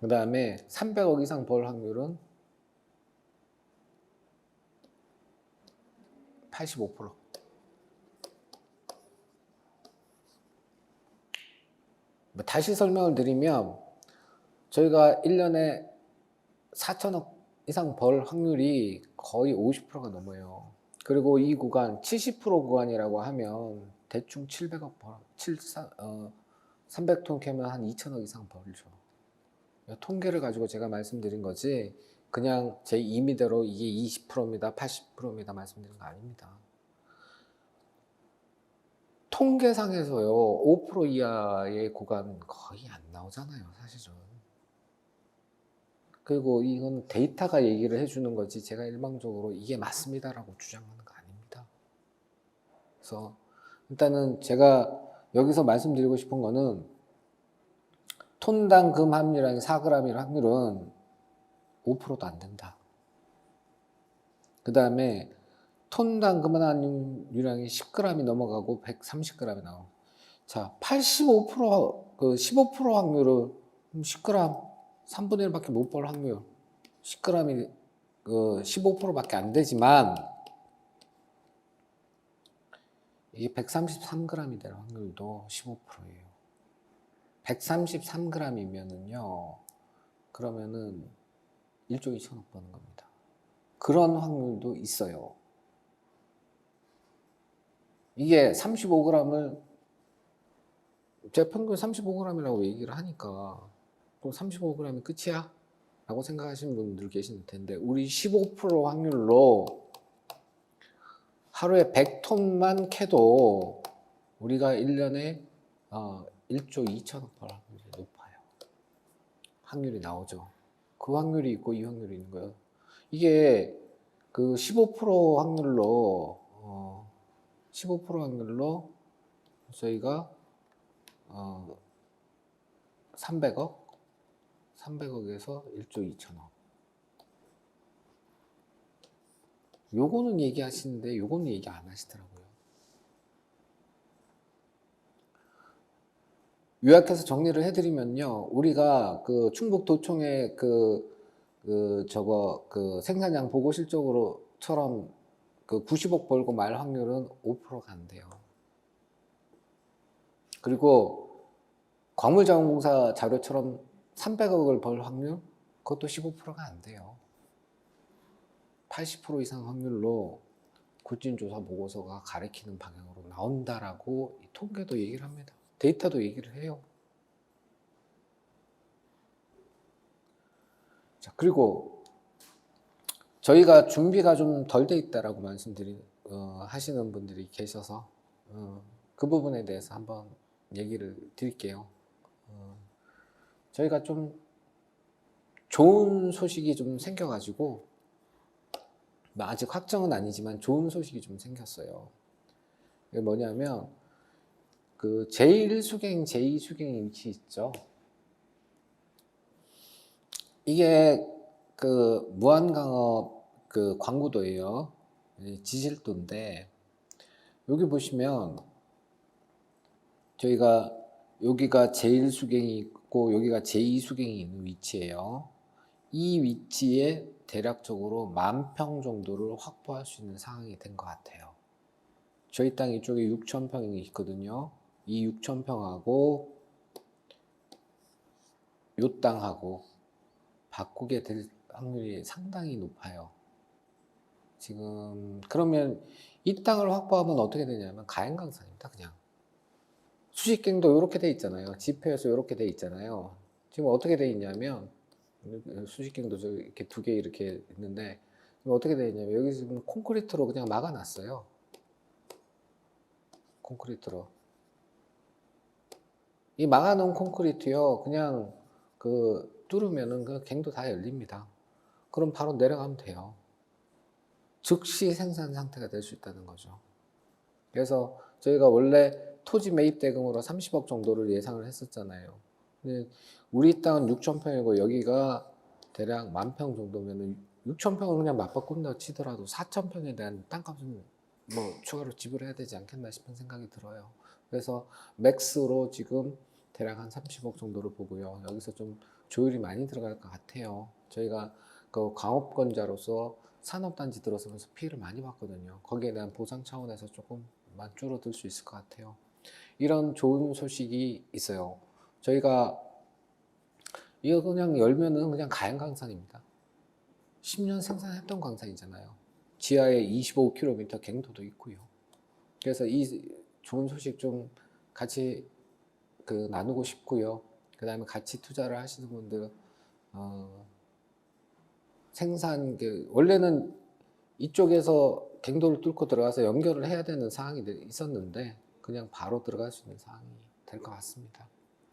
그 다음에 300억 이상 벌 확률은 85%. 다시 설명을 드리면 저희가 1년에 4천억 이상 벌 확률이 거의 50%가 넘어요. 그리고 이 구간 70% 구간이라고 하면 대충 700억 벌, 300톤 캐면 한 2천억 이상 벌죠. 통계를 가지고 제가 말씀드린 거지 그냥 제 임의대로 이게 20%입니다, 80%입니다 말씀드린 거 아닙니다. 통계상에서요 5% 이하의 구간 거의 안 나오잖아요 사실은. 그리고 이건 데이터가 얘기를 해주는 거지 제가 일방적으로 이게 맞습니다라고 주장하는 거 아닙니다. 그래서 일단은 제가 여기서 말씀드리고 싶은 거는 톤당 금 함유량이 4g일 확률은 5%도 안 된다. 그 다음에 톤당 금 함유량이 10g이 넘어가고 130g이 나오고 자 85% 그 15% 확률은 10g 3분의 1밖에 못 벌 확률 10g이 그 15%밖에 안 되지만 이게 133g이 될 확률도 15%예요. 133g이면은요 그러면은 1조 2천억 버는 겁니다. 그런 확률도 있어요. 이게 35g을 제 평균 35g이라고 얘기를 하니까 그럼 35g이 끝이야? 라고 생각하시는 분들 계실 텐데 우리 15% 확률로 하루에 100톤만 캐도 우리가 1년에 1조 2천억 벌 확률이 높아요. 확률이 나오죠. 그 확률이 있고 이 확률이 있는 거예요. 이게 그 15% 확률로 15% 확률로 저희가 300억에서 1조 2천억. 요거는 얘기하시는데 요거는 얘기 안 하시더라고요. 요약해서 정리를 해드리면요, 우리가 그 충북도청의 그 생산량 보고 실적으로처럼 그 90억 벌고 말 확률은 5%가 안 돼요. 그리고 광물자원공사 자료처럼 300억을 벌 확률 그것도 15%가 안 돼요. 80% 이상 확률로 굴진조사 보고서가 가리키는 방향으로 나온다라고 통계도 얘기를 합니다. 데이터도 얘기를 해요. 자, 그리고 저희가 준비가 좀 덜 돼 있다라고 하시는 분들이 계셔서 그 부분에 대해서 한번 얘기를 드릴게요. 저희가 좀 좋은 소식이 좀 생겨가지고 아직 확정은 아니지만 좋은 소식이 좀 생겼어요. 이게 뭐냐면 그 제1수경, 제2수경 위치 있죠. 이게 그 무한강업 그 광구도예요. 지질도인데 여기 보시면 저희가 여기가 제1수경이 있고 여기가 제2수경이 있는 위치예요. 이 위치에 대략적으로 10,000평 정도를 확보할 수 있는 상황이 된 것 같아요. 저희 땅 이쪽에 6,000평이 있거든요. 이 6,000평하고 요 땅하고 바꾸게 될 확률이 상당히 높아요. 지금 그러면 이 땅을 확보하면 어떻게 되냐면 가행강산입니다. 그냥 수식갱도 이렇게 돼 있잖아요. 지표에서 이렇게 돼 있잖아요. 지금 어떻게 돼 있냐면 수식갱도 이렇게 두 개 이렇게 있는데 지금 어떻게 돼 있냐면 여기 지금 콘크리트로 그냥 막아놨어요. 콘크리트로. 이 막아놓은 콘크리트요, 그냥 뚫으면은 그 갱도 다 열립니다. 그럼 바로 내려가면 돼요. 즉시 생산 상태가 될 수 있다는 거죠. 그래서 저희가 원래 토지 매입 대금으로 30억 정도를 예상을 했었잖아요. 근데 우리 땅은 6,000평이고 여기가 대략 10,000평 정도면은 6,000평을 그냥 맞바꾼다 치더라도 4,000평에 대한 땅값은 뭐 추가로 지불해야 되지 않겠나 싶은 생각이 들어요. 그래서 맥스로 지금 대략 한 30억 정도를 보고요. 여기서 좀 조율이 많이 들어갈 것 같아요. 저희가 그 광업권자로서 산업단지 들어서면서 피해를 많이 봤거든요. 거기에 대한 보상 차원에서 조금만 줄어들 수 있을 것 같아요. 이런 좋은 소식이 있어요. 저희가 이거 그냥 열면은 그냥 가양 광산입니다. 10년 생산했던 광산이잖아요. 지하에 25km 갱도도 있고요. 그래서 이 좋은 소식 좀 같이 나누고 싶고요. 그 다음에 같이 투자를 하시는 분들, 생산, 원래는 이쪽에서 갱도를 뚫고 들어가서 연결을 해야 되는 상황이 있었는데, 그냥 바로 들어갈 수 있는 상황이 될 것 같습니다.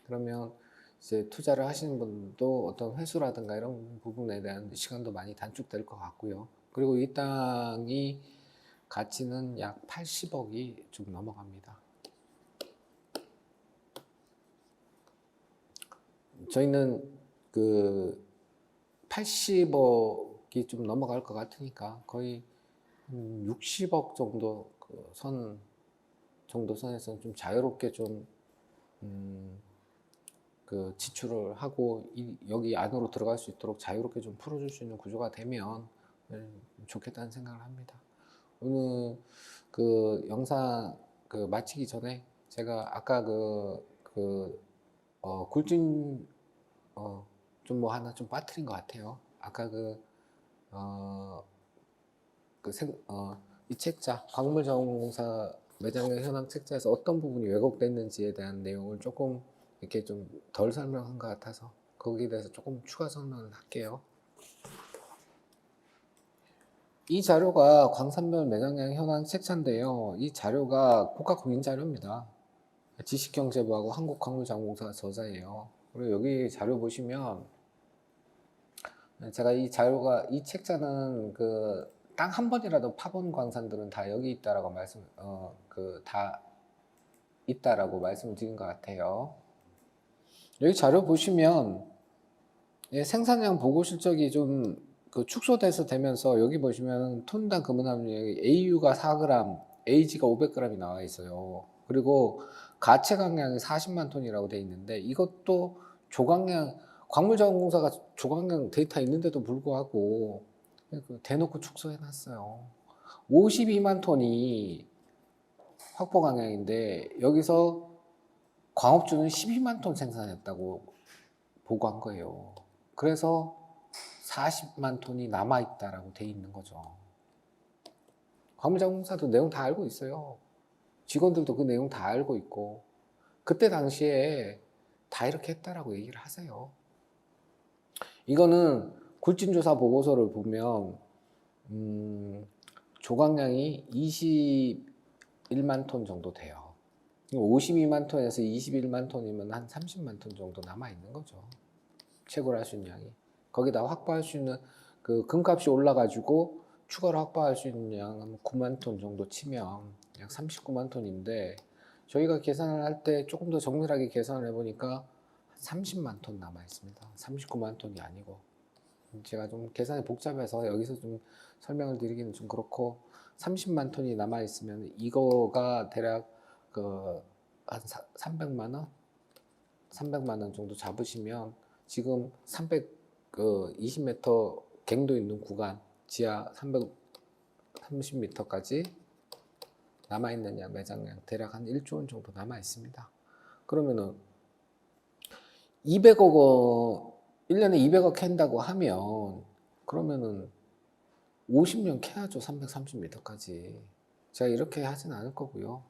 그러면 이제 투자를 하시는 분도 어떤 회수라든가 이런 부분에 대한 시간도 많이 단축될 것 같고요. 그리고 이 땅이 가치는 약 80억이 좀 넘어갑니다. 저희는 80억이 좀 넘어갈 것 같으니까 거의 60억 정도 정도 선에서는 좀 자유롭게 좀 지출을 하고 여기 안으로 들어갈 수 있도록 자유롭게 좀 풀어줄 수 있는 구조가 되면 좋겠다는 생각을 합니다. 오늘 영상 마치기 전에 제가 아까 굴진 좀 뭐 하나 좀 빠뜨린 것 같아요. 아까 이 책자 광물자원공사 매장형 현황 책자에서 어떤 부분이 왜곡됐는지에 대한 내용을 조금 이렇게 좀 덜 설명한 것 같아서 거기에 대해서 조금 추가 설명을 할게요. 이 자료가 광산별 매장량 현황 책자인데요. 이 자료가 국가공인 자료입니다. 지식경제부하고 한국광물자원공사가 저자예요. 그리고 여기 자료 보시면 제가 이 책자는 땅 한 번이라도 파본 광산들은 다 여기 있다라고 다 있다라고 말씀을 드린 것 같아요. 여기 자료 보시면 생산량 보고 실적이 좀 축소돼서 되면서 여기 보시면 톤당 금은 함유량이 AU가 4g, AG가 500g이 나와 있어요. 그리고 가채 강량이 40만 톤이라고 돼 있는데 이것도 조강량 광물자원공사가 조강량 데이터 있는데도 불구하고 대놓고 축소해 놨어요. 52만 톤이 확보 강량인데 여기서 광업주는 12만 톤 생산했다고 보고한 거예요. 그래서 40만 톤이 남아있다라고 돼 있는 거죠. 광물자원공사도 내용 다 알고 있어요. 직원들도 그 내용 다 알고 있고 그때 당시에 다 이렇게 했다라고 얘기를 하세요. 이거는 굴진조사 보고서를 보면 조각량이 21만 톤 정도 돼요. 52만 톤에서 21만 톤이면 한 30만 톤 정도 남아있는 거죠. 채굴 할 수 있는 양이. 거기다 확보할 수 있는 금값이 올라가지고 추가로 확보할 수 있는 양은 9만 톤 정도 치면 약 39만 톤인데 저희가 계산을 할 때 조금 더 정밀하게 계산을 해보니까 30만 톤 남아 있습니다. 39만 톤이 아니고 제가 좀 계산이 복잡해서 여기서 좀 설명을 드리기는 좀 그렇고 30만 톤이 남아 있으면 이거가 대략 한 300만 원? 300만 원 정도 잡으시면 지금 320m 갱도 있는 구간 지하 330m까지 남아있는 양 매장량 대략 한 1조 원 정도 남아 있습니다. 그러면은 200억 원 1년에 200억 캔다고 하면 그러면은 50년 캐야죠. 330m까지. 제가 이렇게 하진 않을 거고요.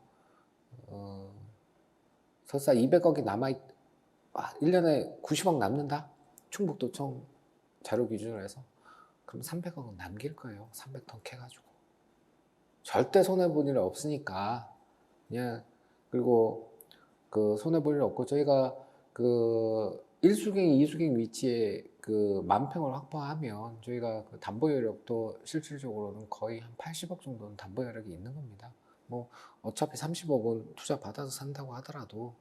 설사 200억이 1년에 90억 남는다? 충북도청 자료 기준으로 해서 그럼 300억은 남길 거예요. 300톤 캐가지고. 절대 손해볼 일 없으니까 그냥 그리고 그 손해 볼 일 없고 저희가 그 1수경, 2수경 위치에 그 만평을 확보하면 저희가 그 담보 여력도 실질적으로는 거의 한 80억 정도는 담보 여력이 있는 겁니다. 뭐 어차피 30억은 투자 받아서 산다고 하더라도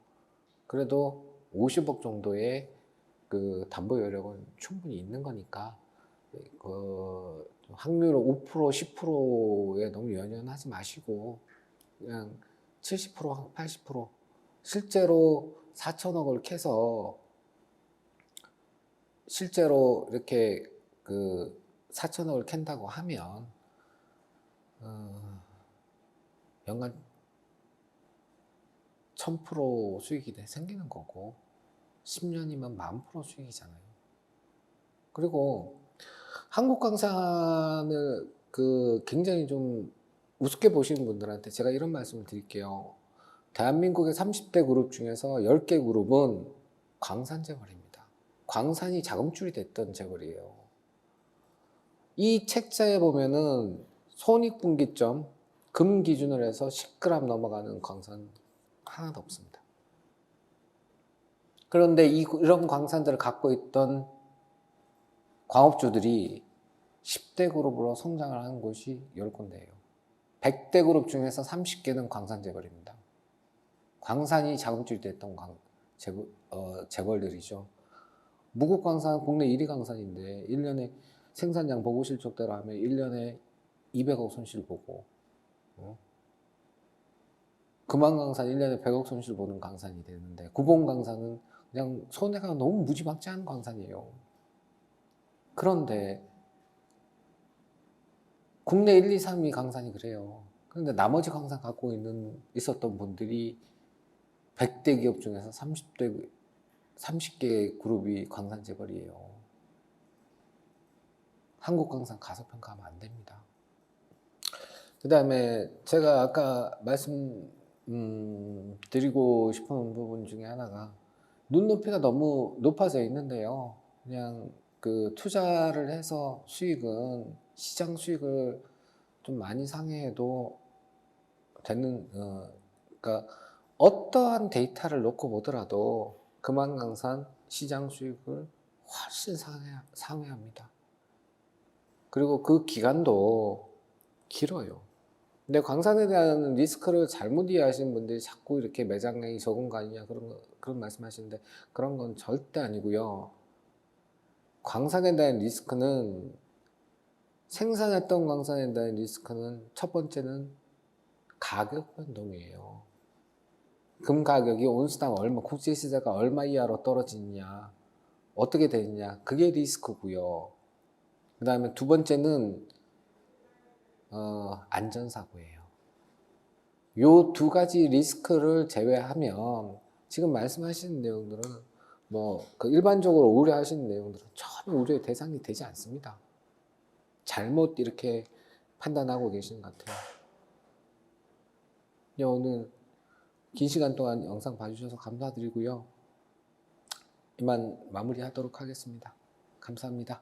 그래도 50억 정도의 그 담보 여력은 충분히 있는 거니까 그 확률 5%, 10%에 너무 연연하지 마시고 그냥 70%, 80% 실제로 4천억을 캐서 실제로 이렇게 그 4천억을 캔다고 하면 연간 1000% 수익이 생기는 거고 10년이면 10,000% 수익이잖아요. 그리고 한국광산을 그 굉장히 좀 우습게 보시는 분들한테 제가 이런 말씀을 드릴게요. 대한민국의 30대 그룹 중에서 10개 그룹은 광산 재벌입니다. 광산이 자금줄이 됐던 재벌이에요. 이 책자에 보면은 손익분기점 금 기준으로 해서 10g 넘어가는 광산 하나도 없습니다. 그런데 이런 광산들을 갖고 있던 광업주들이 10대 그룹으로 성장을 하는 곳이 10군데예요. 100대 그룹 중에서 30개는 광산 재벌입니다. 광산이 자금줄이 됐던 재벌들이죠. 무국광산 국내 1위 광산인데 1년에 생산량 보고 실적대로 하면 1년에 200억 손실 보고 금왕광산 1년에 100억 손실 보는 광산이 되는데 구봉광산은 그냥 손해가 너무 무지막지한 광산이에요. 그런데 국내 1, 2, 3위 광산이 그래요. 그런데 나머지 광산 갖고 있었던 분들이 100대 기업 중에서 30개 그룹이 광산 재벌이에요. 한국광산 가서 평가하면 안 됩니다. 그 다음에 제가 아까 드리고 싶은 부분 중에 하나가 눈높이가 너무 높아져 있는데요. 그냥 그 투자를 해서 수익은 시장 수익을 좀 많이 상회해도 되는 그러니까 어떠한 데이터를 놓고 보더라도 금왕강산 시장 수익을 훨씬 상회합니다. 그리고 그 기간도 길어요. 근데 광산에 대한 리스크를 잘못 이해하시는 분들이 자꾸 이렇게 매장량이 적은 거 아니냐 그런 말씀하시는데 그런 건 절대 아니고요. 광산에 대한 리스크는 생산했던 광산에 대한 리스크는 첫 번째는 가격 변동이에요. 금 가격이 온수당 얼마, 국제시세가 얼마 이하로 떨어지느냐, 어떻게 되느냐, 그게 리스크고요. 그 다음에 두 번째는 안전사고예요. 요 두 가지 리스크를 제외하면 지금 말씀하시는 내용들은 뭐 그 일반적으로 우려하시는 내용들은 전혀 우려의 대상이 되지 않습니다. 잘못 이렇게 판단하고 계시는 것 같아요. 오늘 긴 시간 동안 영상 봐주셔서 감사드리고요. 이만 마무리하도록 하겠습니다. 감사합니다.